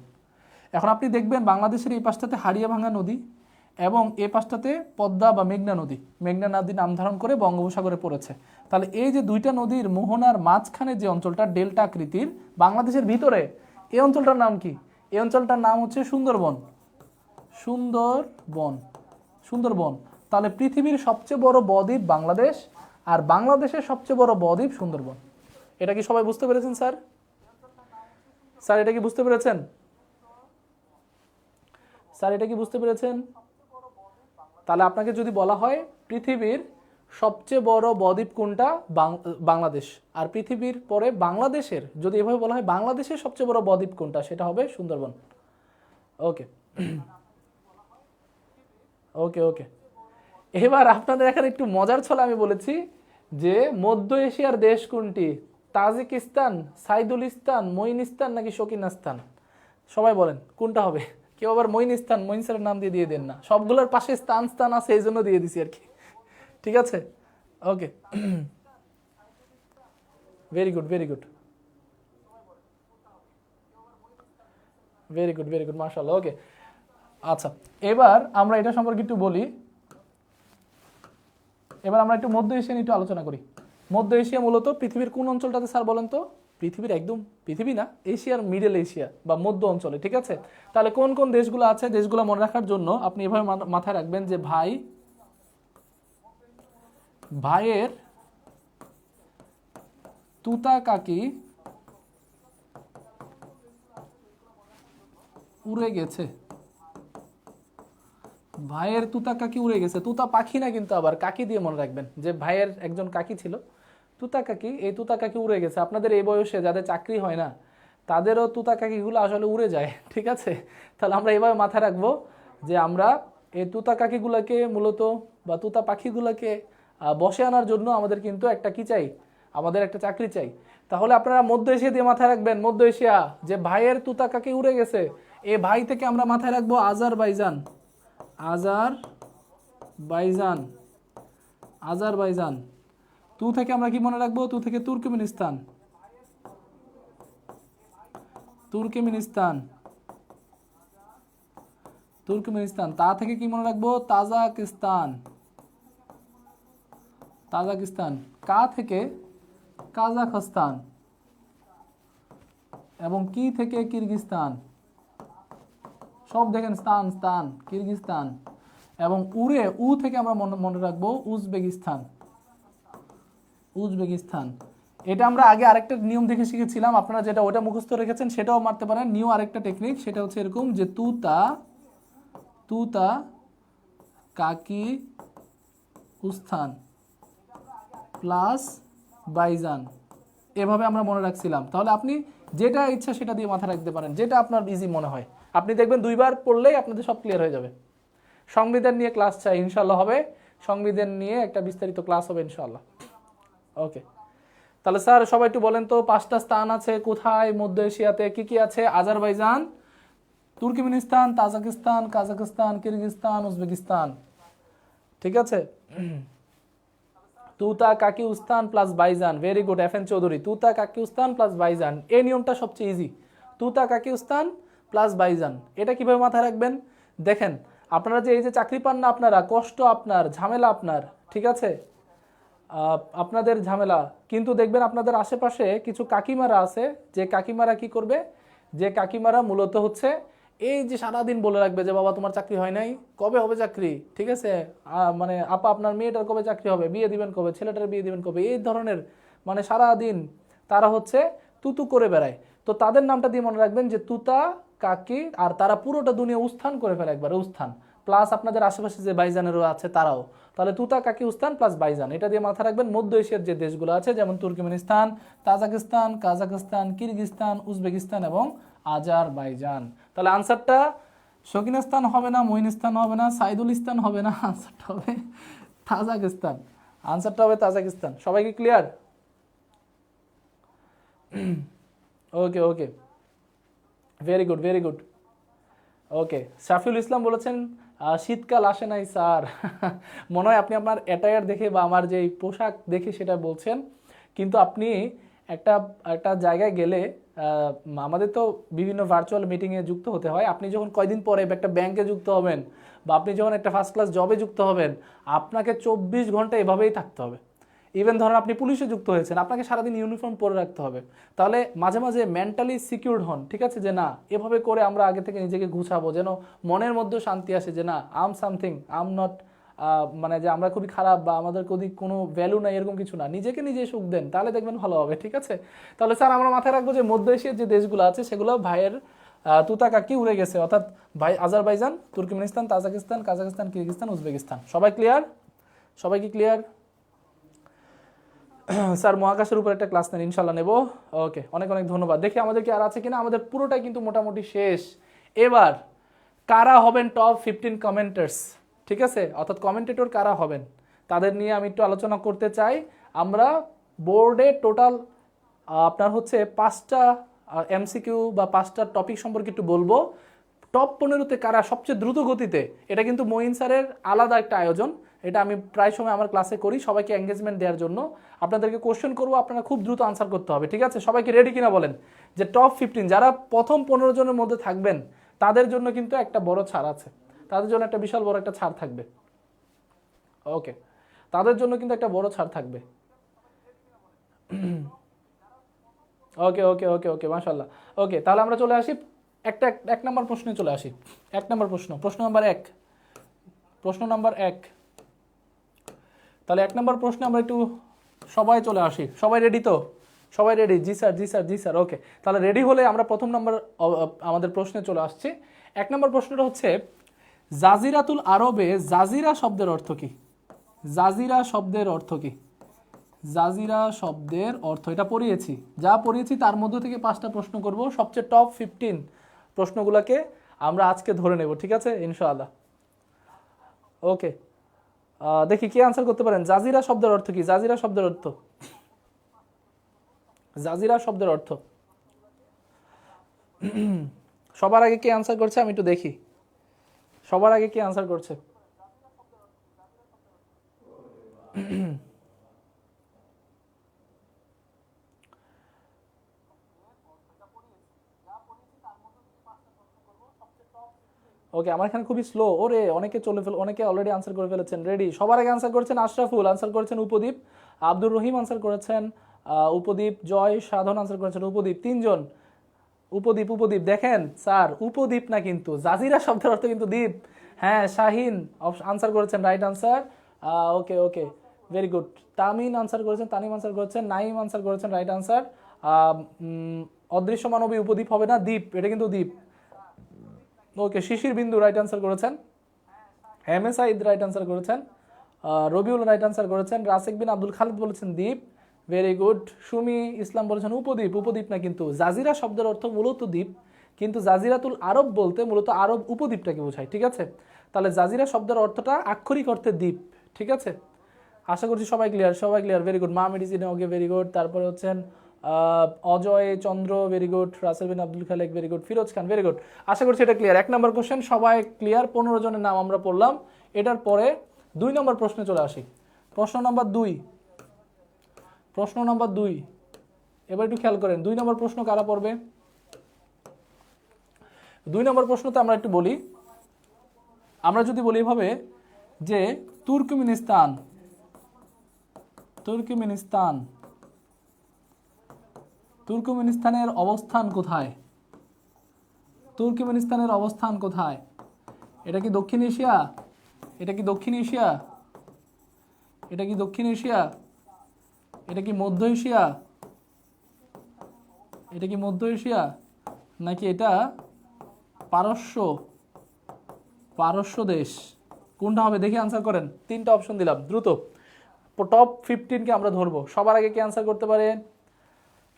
এখন আপনি দেখবেন বাংলাদেশের এই পাশটাতে হাড়িয়াভাঙ্গা নদী এবং এই পাশটাতে পদ্মা বা মেঘনা নদী, মেঘনা নদী নাম ধারণ করে বঙ্গোপসাগরে পড়েছে। তাহলে এই যে দুইটা নদীর মোহনার মাঝখানে যে অঞ্চলটা ডেল্টা আকৃতির বাংলাদেশের ভিতরে, এই অঞ্চলটার নাম কি? এই অঞ্চলটার নাম হচ্ছে সুন্দরবন। সুন্দরবন, সুন্দরবন। তাহলে পৃথিবীর সবচেয়ে বড় বদ্বীপ বাংলাদেশ, আর বাংলাদেশের সবচেয়ে বড় বদ্বীপ সুন্দরবন। এটা কি সবাই বুঝতে পেরেছেন স্যার? স্যার এটা কি বুঝতে পেরেছেন? স্যার এটা কি বুঝতে পেরেছেন? তাহলে আপনাকে যদি বলা হয় পৃথিবীর সবচেয়ে বড় বদ্বীপ কোনটা, বাংলাদেশ, আর পৃথিবীর পরে বাংলাদেশের যদি এভাবে বলা হয় বাংলাদেশের সবচেয়ে বড় বদ্বীপ কোনটা, সেটা হবে সুন্দরবন। ওকে ওকে ওকে। এবার আপনাদের এখানে একটু মজার ছলে আমি বলেছি যে মধ্য এশিয়ার দেশ কোনটি? তাজিকিস্তান, সাইদুলিস্তান, মঈনিস্তান নাকি শকিনাস্তান? সবাই বলেন কোনটা হবে? কেউ আবার মঈনিস্তান, মঈন স্যারের নাম দিয়ে দেন না, সবগুলোর পাশে স্থান স্থান আছে এই জন্য দিয়ে দিছি আর কি। ঠিক আছে, okay, very good very good very good very good, মাশাআল্লাহ। ওকে, আচ্ছা, এবার আমরা এটা সম্পর্কে একটু বলি। এবার আমরা একটু মধ্য এশিয়া নিয়ে একটু আলোচনা করি। মধ্য এশিয়া মূলত পৃথিবীর কোন অঞ্চলটাতে স্যার বলেন তো? পৃথিবীর একদম, পৃথিবী না, এশিয়ার মিডল এশিয়া বা মধ্য অঞ্চলে। ঠিক আছে, তাহলে কোন কোন দেশগুলো আছে, দেশগুলো মনে রাখার জন্য আপনি এভাবে মাথায় রাখবেন যে ভাইয়ের তুতা কাকি উড়ে গেছে। ভাইয়ের তুতা কাকি উড়ে গেছে, তুতা পাখি না কিন্তু, আবার কাকি দিয়ে মনে রাখবেন যে ভাইয়ের একজন কাকি ছিল তুতা কাকি, এই তুতা কাকি উড়ে গেছে। আপনাদের এই বয়সে যাদের চাকরি হয় না তাদেরও তুতা কাকিগুলো আসলে উড়ে যায়। ঠিক আছে, তাহলে আমরা এভাবে মাথায় রাখবো যে আমরা এই তুতা কাকিগুলোকে মূলত বা তুতা পাখিগুলোকে বসে আনার জন্য আমাদের কিন্তু একটা কি চাই, আমাদের একটা চাকরি চাই। তাহলে আপনারা মধ্য এশিয়া দিয়ে মাথায় রাখবেন, মধ্য এশিয়া যে ভাইয়ের তুতা কাকি উড়ে গেছে, এই ভাই থেকে আমরা মাথায় রাখবো আজারবাইজান, আজারবাইজান, আজারবাইজান। তু থেকে আমরা কি মনে রাখবো? তু থেকে তুর্কমেনিস্তান, তুর্কমেনিস্তান, তুর্কমেনিস্তান। তা থেকে কি মনে রাখবো? Tajikistan, Tajikistan. কা থেকে কাজাখস্তান, এবং কি থেকে কিরগিস্তান। সব দেখেন স্থান স্থান, কিরগিস্তান। এবং উড়ে উ থেকে আমরা মনে রাখবো উজবেকিস্তান, উজবেকিস্তান। এটা আমরা আগে আরেকটা নিয়ম দেখে শিখেছিলাম, আপনারা যেটা ওটা মুখস্থ রেখেছেন সেটাও মারতে পারেন। নিউ আরেকটা টেকনিক, সেটা হচ্ছে এরকম যে তুতা তুতা কাকি উস্তান প্লাস বাইজান, এভাবে আমরা মনে রাখছিলাম। তাহলে আপনি যেটা ইচ্ছা সেটা দিয়ে মাথায় রাখতে পারেন, যেটা আপনার ইজি মনে হয়। আপনি দেখবেন 2বার পড়লেই আপনাদের সব ক্লিয়ার হয়ে যাবে। সংবিধান নিয়ে ক্লাস চাই ইনশাল্লাহ, হবে সংবিধান নিয়ে একটা বিস্তারিত ক্লাস হবে ইনশাল্লাহ। ওকে, তাহলে স্যার সবাই একটু বলেন তো 5টা স্থান আছে কোথায় মধ্য এশিয়াতে, কি কি আছে? Azerbaijan, Turkmenistan, Tajikistan, Kazakhstan, Kyrgyzstan, Uzbekistan. ঠিক আছে, তুতা কাকি উস্তান প্লাস বাইজান, ভেরি গুড এফএন চৌধুরী। তুতা কাকি উস্তান প্লাস বাইজান, এই নিয়মটা সবচেয়ে ইজি। তুতা কাকি উস্তান প্লাস বাইজান, এটা কিভাবে মাথায় রাখবেন? দেখেন আপনারা যে এই যে চাকরি পান না, আপনারা কষ্ট আপনার, ঝামেলা আপনার, ঠিক আছে, আপনাদের ঝামেলা, কিন্তু দেখবেন আপনাদের আশেপাশে কিছু কাকিমারা আছে, যে কাকিমারা কি করবে, যে কাকিমারা মূলত হচ্ছে এই যে সারাদিন বলে রাখবে যে বাবা তোমার চাকরি হয় নাই, কবে হবে চাকরি, ঠিক আছে, মানে আপা আপনার মেয়েটার কবে চাকরি হবে, বিয়ে দিবেন কবে, ছেলেটার বিয়ে দিবেন কবে, এই ধরনের মানে সারাদিন তারা হচ্ছে তুতু করে বেড়ায়। তো তাদের নামটা দিয়ে মনে রাখবেন যে তুতা কাকি, আর তারা পুরোটা দুনিয়া উস্থান করে ফেলে একবার, উস্থান প্লাস আপনাদের আশেপাশে যে বাইজানেরও আছে তারাও, তাহলে তুতা কাকি উস্তান প্লাস বাইজান, এটা দিয়ে মাথা রাখবেন। মধ্য এশিয়ার যে দেশগুলো আছে যেমন Turkmenistan, Tajikistan, Kazakhstan, Kyrgyzstan, Uzbekistan এবং আজারবাইজান। তাহলে আনসারটা শকিনিস্তান হবে না, মঈনিস্তান হবে না, সাইদুল ইস্তান হবে না, আনসারটা হবে তাজাকিস্তান, আনসারটা হবে তাজাকিস্তান। সবাই কি ক্লিয়ার? ওকে ওকে, ভেরি গুড ভেরি গুড। ওকে, শাফিউল ইসলাম বলেছেন শীতকাল আসে নাই স্যার। মনে হয় আপনি আপনার অ্যাটায়ার দেখে বা আমার যে পোশাক দেখে সেটা বলছেন, কিন্তু আপনি একটা একটা জায়গায় গেলে, আমাদের তো বিভিন্ন ভার্চুয়াল মিটিংয়ে যুক্ত হতে হয়, আপনি যখন কয়দিন পরে একটা ব্যাংকে যুক্ত হবেন বা আপনি যখন একটা ফার্স্ট ক্লাস জবে যুক্ত হবেন, আপনাকে 24 ঘন্টা এভাবেই থাকতে হবে। ইভেন ধরেন আপনি পুলিশে যুক্ত হয়েছেন, আপনাকে সারাদিন ইউনিফর্ম পরে রাখতে হবে। তাহলে মাঝে মাঝে মেন্টালি সিকিউরড হন, ঠিক আছে, যে না এভাবে করে আমরা আগে থেকে নিজেকে গুছাবো, যেন মনের মধ্যে শান্তি আসে যে না আম সামথিং, আম নট, মানে যে আমরা খুবই খারাপ বা আমাদের কোনো ভ্যালু নাই, এরকম কিছু না, নিজেকে নিজে সুখ দেন, তাহলে দেখবেন ভালো হবে, ঠিক আছে। তাহলে স্যার আমরা মাথায় রাখবো যে মধ্য এশিয়ার যে দেশগুলো আছে সেগুলো ভাইয়ের তুতা কাকি উড়ে গেছে, অর্থাৎ ভাই Azerbaijan, Turkmenistan, Tajikistan, Kazakhstan, Kyrgyzstan, Uzbekistan. সবাই ক্লিয়ার? সবাই কি ক্লিয়ার? স্যার মহাকাশের উপর একটা ক্লাস নেন, ইনশাল্লাহ নেব। ওকে, অনেক অনেক ধন্যবাদ। দেখি আমাদের কি আর আছে কিনা, আমাদের পুরোটাই কিন্তু মোটামুটি শেষ। এবার কারা হবেন টপ 15 কমেন্টার্স, ঠিক আছে, অর্থাৎ কমেন্টেটর কারা হবেন তাদের নিয়ে আমি একটু আলোচনা করতে চাই। আমরা বোর্ডে টোটাল আপনার হচ্ছে 5টা এমসিকিউ বা 5টা টপিক সম্পর্কে একটু বলবো। টপ 15তে কারা সবচেয়ে দ্রুত গতিতে, এটা কিন্তু মঈন স্যারের আলাদা একটা আয়োজন, এটা আমি প্রায় সময় আমার ক্লাসে করি সবাইকে এঙ্গেজমেন্ট দেওয়ার জন্য। আপনাদেরকে কোশ্চেন করবো, আপনারা খুব দ্রুত আনসার করতে হবে, ঠিক আছে। সবাইকে রেডি কিনা বলেন, যে টপ 15 যারা প্রথম 15 জনের মধ্যে থাকবেন তাদের জন্য কিন্তু একটা বড় ছাড় আছে, তাদের জন্য একটা বিশাল বড় একটা ছাড় থাকবে। ওকে, তাদের জন্য কিন্তু একটা বড় ছাড় থাকবে। ওকে ওকে ওকে ওকে, মাশাআল্লাহ। ওকে, তাহলে আমরা চলে আসি এক নম্বর প্রশ্নে চলে আসি। এক নম্বর প্রশ্ন নাম্বার 1, প্রশ্ন নাম্বার 1। তাহলে 1 নম্বর প্রশ্নে আমরা একটু সবাই চলে আসি। সবাই রেডি তো? সবাই রেডি? জি স্যার জি স্যার জি স্যার। ওকে, তাহলে রেডি হলে আমরা প্রথম নম্বর আমাদের প্রশ্নে চলে আসছি। 1 নম্বর প্রশ্নটা হচ্ছে জাজিরাতুল আরবে জাজিরা শব্দের অর্থ কি? জাজিরা শব্দের অর্থ কি? জাজিরা শব্দের অর্থ, এটা পড়িয়েছি, যা পড়িয়েছি তার মধ্য থেকে 5টা প্রশ্ন করব, সবচেয়ে টপ 15 প্রশ্নগুলোকে আমরা আজকে ধরে নেব, ঠিক আছে ইনশাআল্লাহ। ওকে, দেখি কে আনসার করতে পারেন। জাজিরা শব্দের অর্থ কি? জাজিরা শব্দের অর্থ, জাজিরা শব্দের অর্থ সবার আগে কে আনসার করছে আমি একটু দেখি, সবার আগে কে আনসার করছে। ওকে, আমার এখানে খুবই স্লো, ওরে অনেকে অনেকে অলরেডি আনসার করে ফেলেছেন। রেডি? সবার আগে আনসার করেছেন আশরাফুল, আনসার করেছেন উপদীপ, আব্দুর রহিম আনসার করেছেন উপদীপ, জয়, সাধন আনসার করেছেন উপদীপ, 3 জন। উপদীপ দেখেন স্যার, উপদীপ না কিন্তু, জাজিরা শব্দের অর্থ কিন্তু দ্বীপ। হ্যাঁ, শাহিন আনসার করেছেন, রাইট আনসার। ওকে ওকে, ভেরি গুড। তামিন আনসার করেছেন, তানিম আনসার করেছেন, নাইম আনসার করেছেন, রাইট আনসার। অদৃশ্য মানবী উপদ্বীপ হবে না, দ্বীপ, এটা কিন্তু দ্বীপ। ওকে, শিশির বিন্দু রাইট আনসার করেছেন, M A Saeed right answer করেছেন, রবিউল রাইট আনসার করেছেন, রাসেক বিন আব্দুল খালিদ বলেছেন দ্বীপ, ভেরি গুড। সুমি ইসলাম বলেছেন উপদ্বীপ, উপদ্বীপ না কিন্তু। জাজিরা শব্দের অর্থ মূলত দ্বীপ, কিন্তু জাজিরাতুল আরব বলতে মূলত আরব উপদ্বীপটাকে বোঝায়, ঠিক আছে। তাহলে জাজিরা শব্দের অর্থটা আক্ষরিক অর্থে দ্বীপ, ঠিক আছে। আশা করছি সবাই ক্লিয়ার, সবাই ক্লিয়ার, ভেরি গুড। মা মেডিসিন, ওকে ভেরি গুড। তারপরে হচ্ছেন অজয় চন্দ্র, ভেরি গুড। রাসেল বিন আব্দুল খালেক, ভেরি গুড। ফিরোজ খান, ভেরি গুড। আশা করছি এটা ক্লিয়ার। 1 নম্বর কোশ্চেন সবাই ক্লিয়ার, 15 জনের নাম আমরা পড়লাম। এটার পরে 2 নম্বর প্রশ্নে চলে আসি। প্রশ্ন নম্বর 2, প্রশ্ন নম্বর 2, এবার একটু খেয়াল করেন 2 নম্বর প্রশ্ন কারা পড়বে। 2 নম্বর প্রশ্নতে আমরা একটু বলি, আমরা যদি বলি এভাবে যে তুর্কমেনিস্তান, তুর্কমেনিস্তান, তুর্কমেনিস্তানের অবস্থান কোথায়? তুর্কমেনিস্তানের অবস্থান কোথায়? এটা কি দক্ষিণ এশিয়া? এটা কি দক্ষিণ এশিয়া? এটা কি দক্ষিণ এশিয়া? এটা কি মধ্য এশিয়া? এটা কি মধ্য এশিয়া নাকি এটা পারস্য, পারস্য দেশ? কোনটা হবে দেখি আনসার করেন। 3টা অপশন দিলাম, দ্রুত টপ 15কে আমরা ধরবো। সবার আগে কি আনসার করতে পারেন?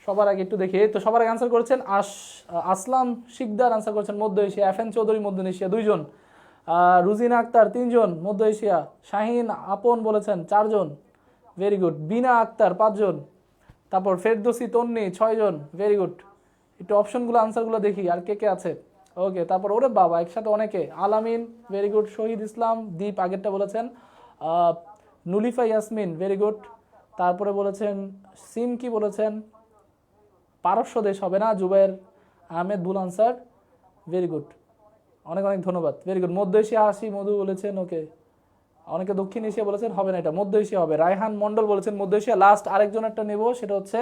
সবার আগে একটু দেখি, তো সবার আগে আনসার করেছেন আসলাম শিকদার আনসার করেছেন মধ্য এশিয়া, FN চৌধুরী মধ্য এশিয়া 2 জন, রুজিনা আক্তার 3 জন মধ্য এশিয়া, শাহিন আপন বলেছেন 4 জন, ভেরি গুড, বিনা আক্তার 5 জন, তারপর ফেরদৌসি তন্নি 6 জন, ভেরি গুড। একটু অপশনগুলো আনসারগুলো দেখি আর কে কে আছে। ওকে, তারপর ওরে বাবা একসাথে অনেকে, আলামিন ভেরি গুড, শহীদ ইসলাম, দীপ আগেরটা বলেছেন, নুলিফা ইয়াসমিন ভেরি গুড, তারপরে বলেছেন সিম কি বলেছেন, পারস্য দেশ হবে না, জুবাইর আহমেদ ভুল আনসার, ভেরি গুড, অনেক অনেক ধন্যবাদ, ভেরি গুড। মধ্য এশিয়া হাসি মধু বলেছেন, ওকে, অনেকে দক্ষিণ এশিয়া বলেছেন, হবে না, এটা মধ্য এশিয়া হবে। রায়হান মন্ডল বলেছেন মধ্য এশিয়া। লাস্ট আরেকজন একটা নেব, সেটা হচ্ছে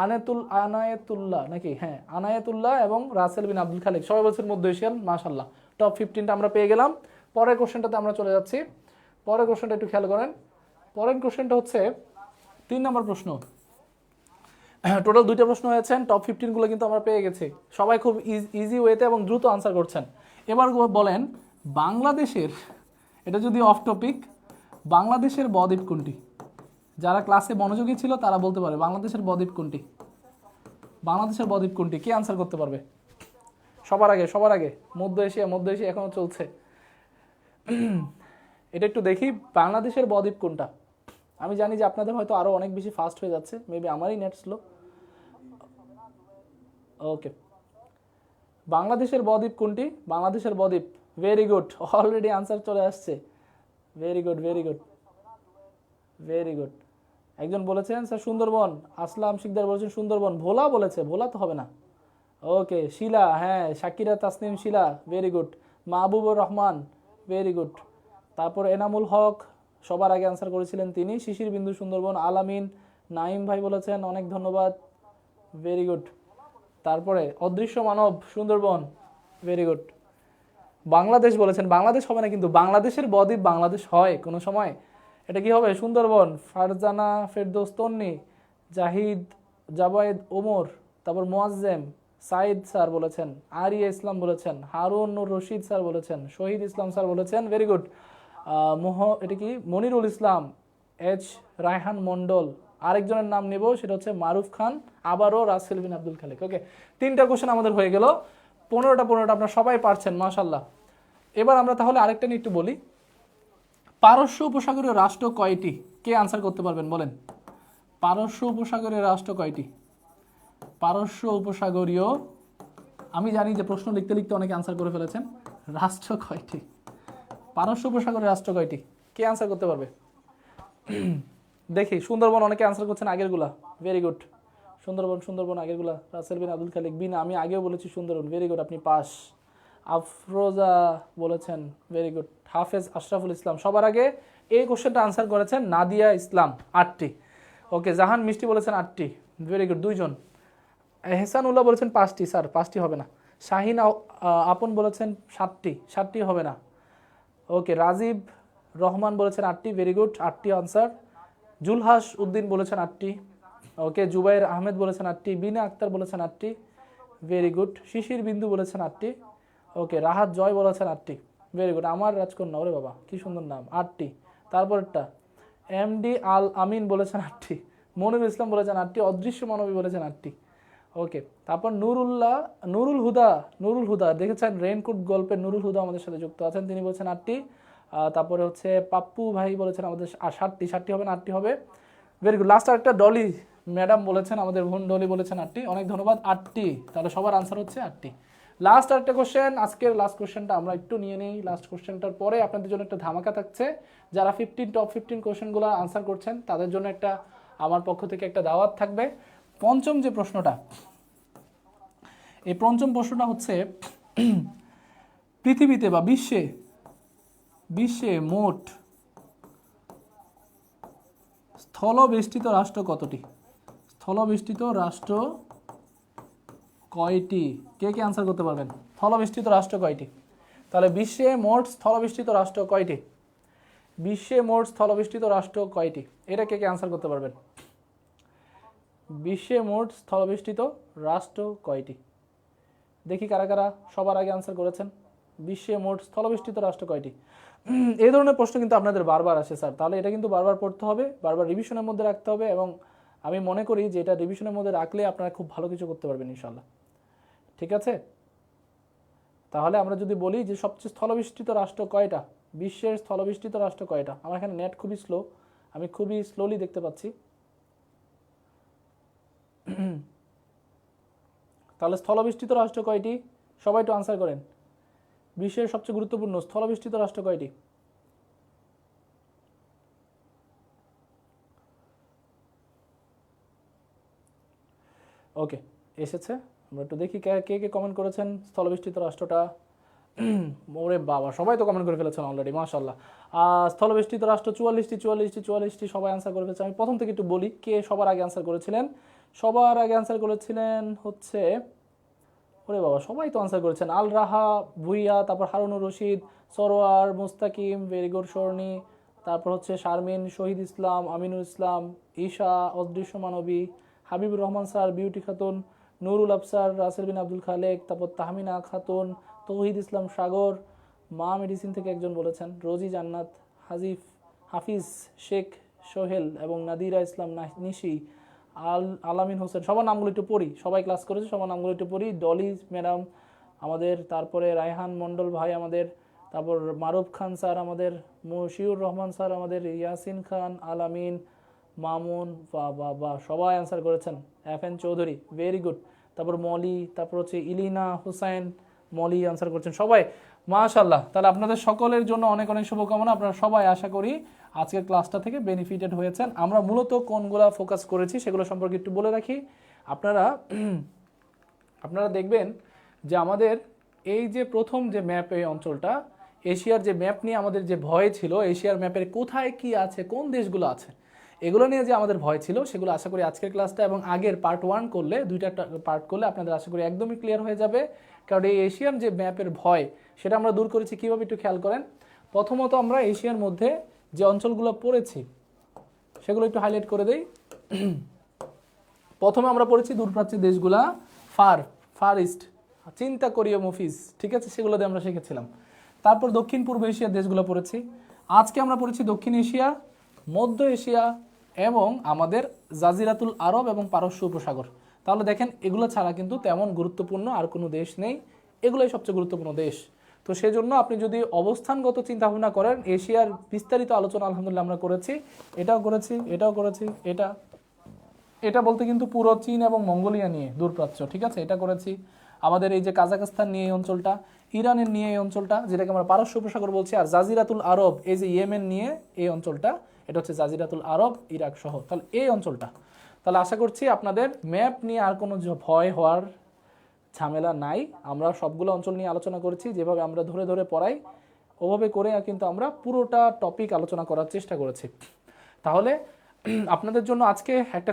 আনায়েতুল্লাহ নাকি, হ্যাঁ আনায়েতুল্লাহ এবং রাসেল বিন আব্দুল খালিক, সবাই বলছেন মধ্য এশিয়ান, মাশাল্লাহ। টপ 15টা আমরা পেয়ে গেলাম। পরের কোশ্চেনটাতে আমরা চলে যাচ্ছি। পরের কোশ্চেনটা একটু খেয়াল করেন। পরের কোশ্চেনটা হচ্ছে 3 নম্বর প্রশ্ন। টোটাল 2টা প্রশ্ন হয়েছেন, টপ 15গুলো কিন্তু আমরা পেয়ে গেছি। সবাই খুব ইজি ওয়েতে এবং দ্রুত আনসার করছেন। এবার বলেন বাংলাদেশের, এটা যদি অফ টপিক, বাংলাদেশের বদ্বীপ কোনটি? যারা ক্লাসে মনোযোগী ছিল তারা বলতে পারে বাংলাদেশের বদ্বীপ কোনটি? বাংলাদেশের বদ্বীপ কোনটি? কে আনসার করতে পারবে? সবার আগে, সবার আগে, মধ্য এশিয়া, মধ্য এশিয়া এখনো চলছে। এটা একটু দেখি, বাংলাদেশের বদ্বীপ কোনটা? আমি জানি যে আপনাদের হয়তো আরো অনেক বেশি ফাস্ট হয়ে যাচ্ছে, মেবি আমারই নেট স্লো। ওকে, বাংলাদেশের বদ্বীপ কোনটি? বাংলাদেশের বদ্বীপ, ভেরি গুড, অলরেডি আনসার চলে আসছে, very good, very good, very good. একজন বলেছেন স্যার সুন্দরবন, আসলাম শিকদার বলেছেন সুন্দরবন, ভোলা বলেছে, ভোলা তো হবে না। ওকে, শিলা, হ্যাঁ Shakira Tasnim Shila, very good. Mahbubur Rahman, very good. তারপর এনামুল হক সবার আগে আনসার করেছিলেন তিনি, শিশির বিন্দু সুন্দরবন। আলামিন, নাইম ভাই বলেছেন, অনেক ধন্যবাদ, ভেরি গুড। তারপরে অদৃশ্য মানব সুন্দরবন, ভেরি গুড। বাংলাদেশ বলেছেন, বাংলাদেশ হবে না কিন্তু, বাংলাদেশের বদ্বীপ বাংলাদেশ হয় কোনো সময়? এটা কি হবে? সুন্দরবন। ফারজানা ফেরদৌস তন্নি, জাহিদ জাবায়েদ ওমর, তারপর মোয়াজ্জেম সাইদ স্যার বলেছেন, আরিয়া ইসলাম বলেছেন, হারুন নুর রশিদ স্যার বলেছেন, শহীদ ইসলাম স্যার বলেছেন, ভেরি গুড। এটা কি মনিরুল ইসলাম, রায়হান মন্ডল। আরেকজনের নাম নেব, সেটা হচ্ছে মারুফ খান, আবারও রাসেল বিন আব্দুল খালিক। ওকে, 3টা কোশ্চেন আমাদের হয়ে গেল, 15টা আপনারা সবাই পারছেন, মাশাল্লাহ। এবার আমরা তাহলে আরেকটা নিয়ে একটু বলি, পারস্য উপসাগরীয় রাষ্ট্র কয়টি? কে আনসার করতে পারবেন বলেন? পারস্য উপসাগরীয় রাষ্ট্র কয়টি? পারস্য উপসাগরীয়, আমি জানি যে প্রশ্ন লিখতে লিখতে অনেকে আনসার করে ফেলেছেন, রাষ্ট্র কয়টি? পারস্য উপসাগরীয় রাষ্ট্র কয়টি? কে আনসার করতে পারবে? দেখি, সুন্দরবন অনেকে আনসার করছেন আগেরগুলা, ভেরি গুড। সুন্দরবন, সুন্দরবন আগেরগুলা, রাসেল বিন আব্দুল খালিক, বিন আমি আগেও বলেছি সুন্দরবন, ভেরি গুড, আপনি পাস। আফরোজা বলেছেন, ভেরি গুড। হাফেজ আশরাফুল ইসলাম সবার আগে এই কোশ্চেনটা আনসার করেছেন, নাদিয়া ইসলাম 8টি। ওকে, জাহান মিষ্টি বলেছেন 8টি, ভেরি গুড, 2 জন। হেসানুল্লাহ বলেছেন 5টি, স্যার 5টি হবে না। শাহিন আপন বলেছেন 7টি হবে না। ওকে, রাজীব রহমান বলেছেন 8টি, ভেরি গুড, 8টি আনসার। জুলহাস উদ্দিন বলেছেন 8টি। ওকে, জুবাইর আহমেদ বলেছেন 8টি, বিনা আক্তার বলেছেন 8টি, ভেরি গুড। শিশির বিন্দু বলেছেন 8টি। ওকে, রাহাত জয় বলেছেন 8টি, ভেরি গুড। আমার রাজকন্যা, ওরে বাবা কি সুন্দর নাম, 8টি। তারপরটা MD আল আমিন বলেছেন 8টি, মনিরুল ইসলাম বলেছেন 8টি, অদৃশ্য মানবী বলেছেন 8টি। ওকে, তারপর নুরুল হুদা দেখেছেন, রেইনকোট গল্পের নুরুল হুদা আমাদের সাথে যুক্ত আছেন, তিনি বলেছেন 8টি। তারপরে হচ্ছে পাপ্পু ভাই বলেছেন আমাদের 7টি হবে না, 8টি হবে, ভেরি গুড। লাস্ট আরেকটা ডলি ম্যাডাম বলেছেন, আমাদের বোন ডলি বলেছেন 8টি, অনেক ধন্যবাদ, 8টি। তাহলে সবার আনসার হচ্ছে 8টি। লাস্ট আরেকটা কোশ্চেন, আজকের লাস্ট কোশ্চেনটা আমরা একটু নিয়ে নিই। লাস্ট কোশ্চেনটার পরে আপনাদের জন্য একটা ধামাকা থাকছে, যারা টপ 15 কোশ্চেনগুলো আনসার করছেন তাদের জন্য একটা আমার পক্ষ থেকে একটা দাওয়াত থাকবে। পঞ্চম যে প্রশ্নটা, এই পঞ্চম প্রশ্নটা হচ্ছে পৃথিবীতে বা বিশ্বে বিশ্বে মোট স্থলবেষ্টিত রাষ্ট্র কতটি? স্থলবেষ্টিত রাষ্ট্র কয়টি? কে কে আনসার করতে পারবেন? স্থলবেষ্টিত রাষ্ট্র কয়টি? তাহলে বিশ্বে মোট স্থলবেষ্টিত রাষ্ট্র কয়টি? বিশ্বে মোট স্থলবেষ্টিত রাষ্ট্র কয়টি? এটা কে কে আনসার করতে পারবেন? বিশ্বে মোট স্থলবেষ্টিত রাষ্ট্র কয়টি? দেখি কারা কারা সবার আগে আনসার করেছেন। বিশ্বে মোট স্থলবেষ্টিত রাষ্ট্র কয়টি? এই ধরনের প্রশ্ন কিন্তু আপনাদের বারবার আসে স্যার, তাহলে এটা কিন্তু বারবার পড়তে হবে, বারবার রিভিশনের মধ্যে রাখতে হবে, এবং আমি মনে করি যে এটা রিভিশনের মধ্যে রাখলে আপনারা খুব ভালো কিছু করতে পারবেন ইনশাল্লাহ। ঠিক আছে, তাহলে আমরা যদি বলি যে সবচেয়ে স্থলবেষ্টিত রাষ্ট্র কয়টা, বিশ্বের স্থলবেষ্টিত রাষ্ট্র কয়টা? আমার এখানে নেট খুবই স্লো, আমি খুবই স্লোলি দেখতে পাচ্ছি। তাহলে স্থলবেষ্টিত রাষ্ট্র কয়টি? সবাই একটু আনসার করেন। বিশ্বের সবচেয়ে গুরুত্বপূর্ণ স্থলবেষ্টিত রাষ্ট্র কয়টি? ওকে, এসেছে। আমরা একটু দেখি কে কে কমেন্ট করেছেন স্থলবেষ্টিত রাষ্ট্রটা। ওরে বাবা, সবাই তো কমেন্ট করে ফেলেছেন অলরেডি, মাশাআল্লাহ। স্থলবেষ্টিত রাষ্ট্র 44টি সবাই আনসার করে ফেলেছে। আমি প্রথম থেকে একটু বলি কে সবার আগে আনসার করেছিলেন। সবার আগে আনসার করেছিলেন হচ্ছে, ওরে বাবা সবাই তো আনসার করেছেন, আল রাহা ভুইয়া, তারপর হারুনুর রশিদ, সরোয়ার, মুস্তাকিম, ভেরি গুড স্বর্ণী, তারপর হচ্ছে শারমিন, শহীদ ইসলাম, আমিনুল ইসলাম, ঈশা, অদৃশ্য মানবী, হাবিবুর রহমান স্যার, বিউটি খাতুন, নুরুল আফসার, রাসেল বিন আব্দুল খালেক, তারপর তাহমিনা খাতুন, তৌহিদ ইসলাম সাগর, মা মেডিসিন থেকে একজন বলেছেন, রোজি জান্নাত, হাফিজ শেখ সোহেল এবং নাদিরা ইসলাম নিশি, আলামিন হোসেন। সবার নামগুলো একটু পড়ি, সবাই ক্লাস করেছে, সবার নামগুলো একটু পড়ি। ডলি ম্যাডাম আমাদের, তারপরে রায়হান মন্ডল ভাই আমাদের, তারপর মারুফ খান স্যার আমাদের, মশিউর রহমান স্যার আমাদের, ইয়াসিন খান, আলামিন, মামুন, বা সবাই আনসার করেছেন। FN Chowdhury, very good. তারপর মলি, তারপর হচ্ছে ইলিনা হুসাইন, মলি আনসার করছেন সবাই, মাশাআল্লাহ। তাহলে আপনাদের সকলের জন্য অনেক অনেক শুভকামনা। আপনারা সবাই আশা করি আজকের ক্লাসটা থেকে বেনিফিটেড হয়েছেন। আমরা মূলত কোনগুলা ফোকাস করেছি সেগুলো সম্পর্কে একটু বলে রাখি। আপনারা দেখবেন যে আমাদের এই যে প্রথম যে ম্যাপ, এই অঞ্চলটা এশিয়ার যে ম্যাপ নিয়ে আমাদের যে ভয় ছিল, এশিয়ার ম্যাপের কোথায় কি আছে, কোন দেশগুলো আছে, এগুলো নিয়ে যে আমাদের ভয় ছিল, সেগুলো আশা করি আজকের ক্লাসটা এবং আগের পার্ট 1 করলে, দুইটা পার্ট করলে আপনাদের আশা করি একদমই ক্লিয়ার হয়ে যাবে। কারণ এই এশিয়ান যে ম্যাপের ভয়, সেটা আমরা দূর করেছি কীভাবে একটু খেয়াল করেন। প্রথমত আমরা এশিয়ার মধ্যে যে অঞ্চলগুলো পড়েছি সেগুলো একটু হাইলাইট করে দেই। প্রথমে আমরা পড়েছি দূরপ্রাচ্যের দেশগুলা, ফার ইস্ট, চিন্তা করিও মফিজ, ঠিক আছে, সেগুলো দিয়ে আমরা শিখেছিলাম। তারপর দক্ষিণ পূর্ব এশিয়ার দেশগুলো পড়েছি। আজকে আমরা পড়েছি দক্ষিণ এশিয়া, মধ্য এশিয়া এবং আমাদের জাজিরাতুল আরব এবং পারস্য উপসাগর। তাহলে দেখেন এগুলো ছাড়া কিন্তু তেমন গুরুত্বপূর্ণ আর কোনো দেশ নেই, এগুলোই সবচেয়ে গুরুত্বপূর্ণ দেশ। তো সেজন্য আপনি যদি অবস্থানগত চিন্তাভাবনা করেন, এশিয়ার বিস্তারিত আলোচনা আলহামদুলিল্লাহ আমরা করেছি, এটাও করেছি, এটা বলতে কিন্তু পুরো চীন এবং মঙ্গোলিয়া নিয়ে দূরপ্রাচ্য, ঠিক আছে, এটা করেছি। আমাদের এই যে কাজাকস্তান নিয়ে এই অঞ্চলটা, ইরানের নিয়ে এই অঞ্চলটা, যেটাকে আমরা পারস্য উপসাগর বলছি, আর জাজিরাতুল আরব, এই যে ইয়েমেন নিয়ে এই অঞ্চলটা, এটা হচ্ছে জাজিরাতুল আরব, ইরাক সহ, তাহলে এই অঞ্চলটা। তাহলে আশা করছি আপনাদের ম্যাপ নিয়ে আর কোনো ভয় হওয়ার ঝামেলা নাই। আমরা সবগুলো অঞ্চল নিয়ে আলোচনা করেছি, যেভাবে আমরা ধরে ধরে পড়াই ওভাবে করে কিন্তু আমরা পুরোটা টপিক আলোচনা করার চেষ্টা করেছি। তাহলে আপনাদের জন্য আজকে একটা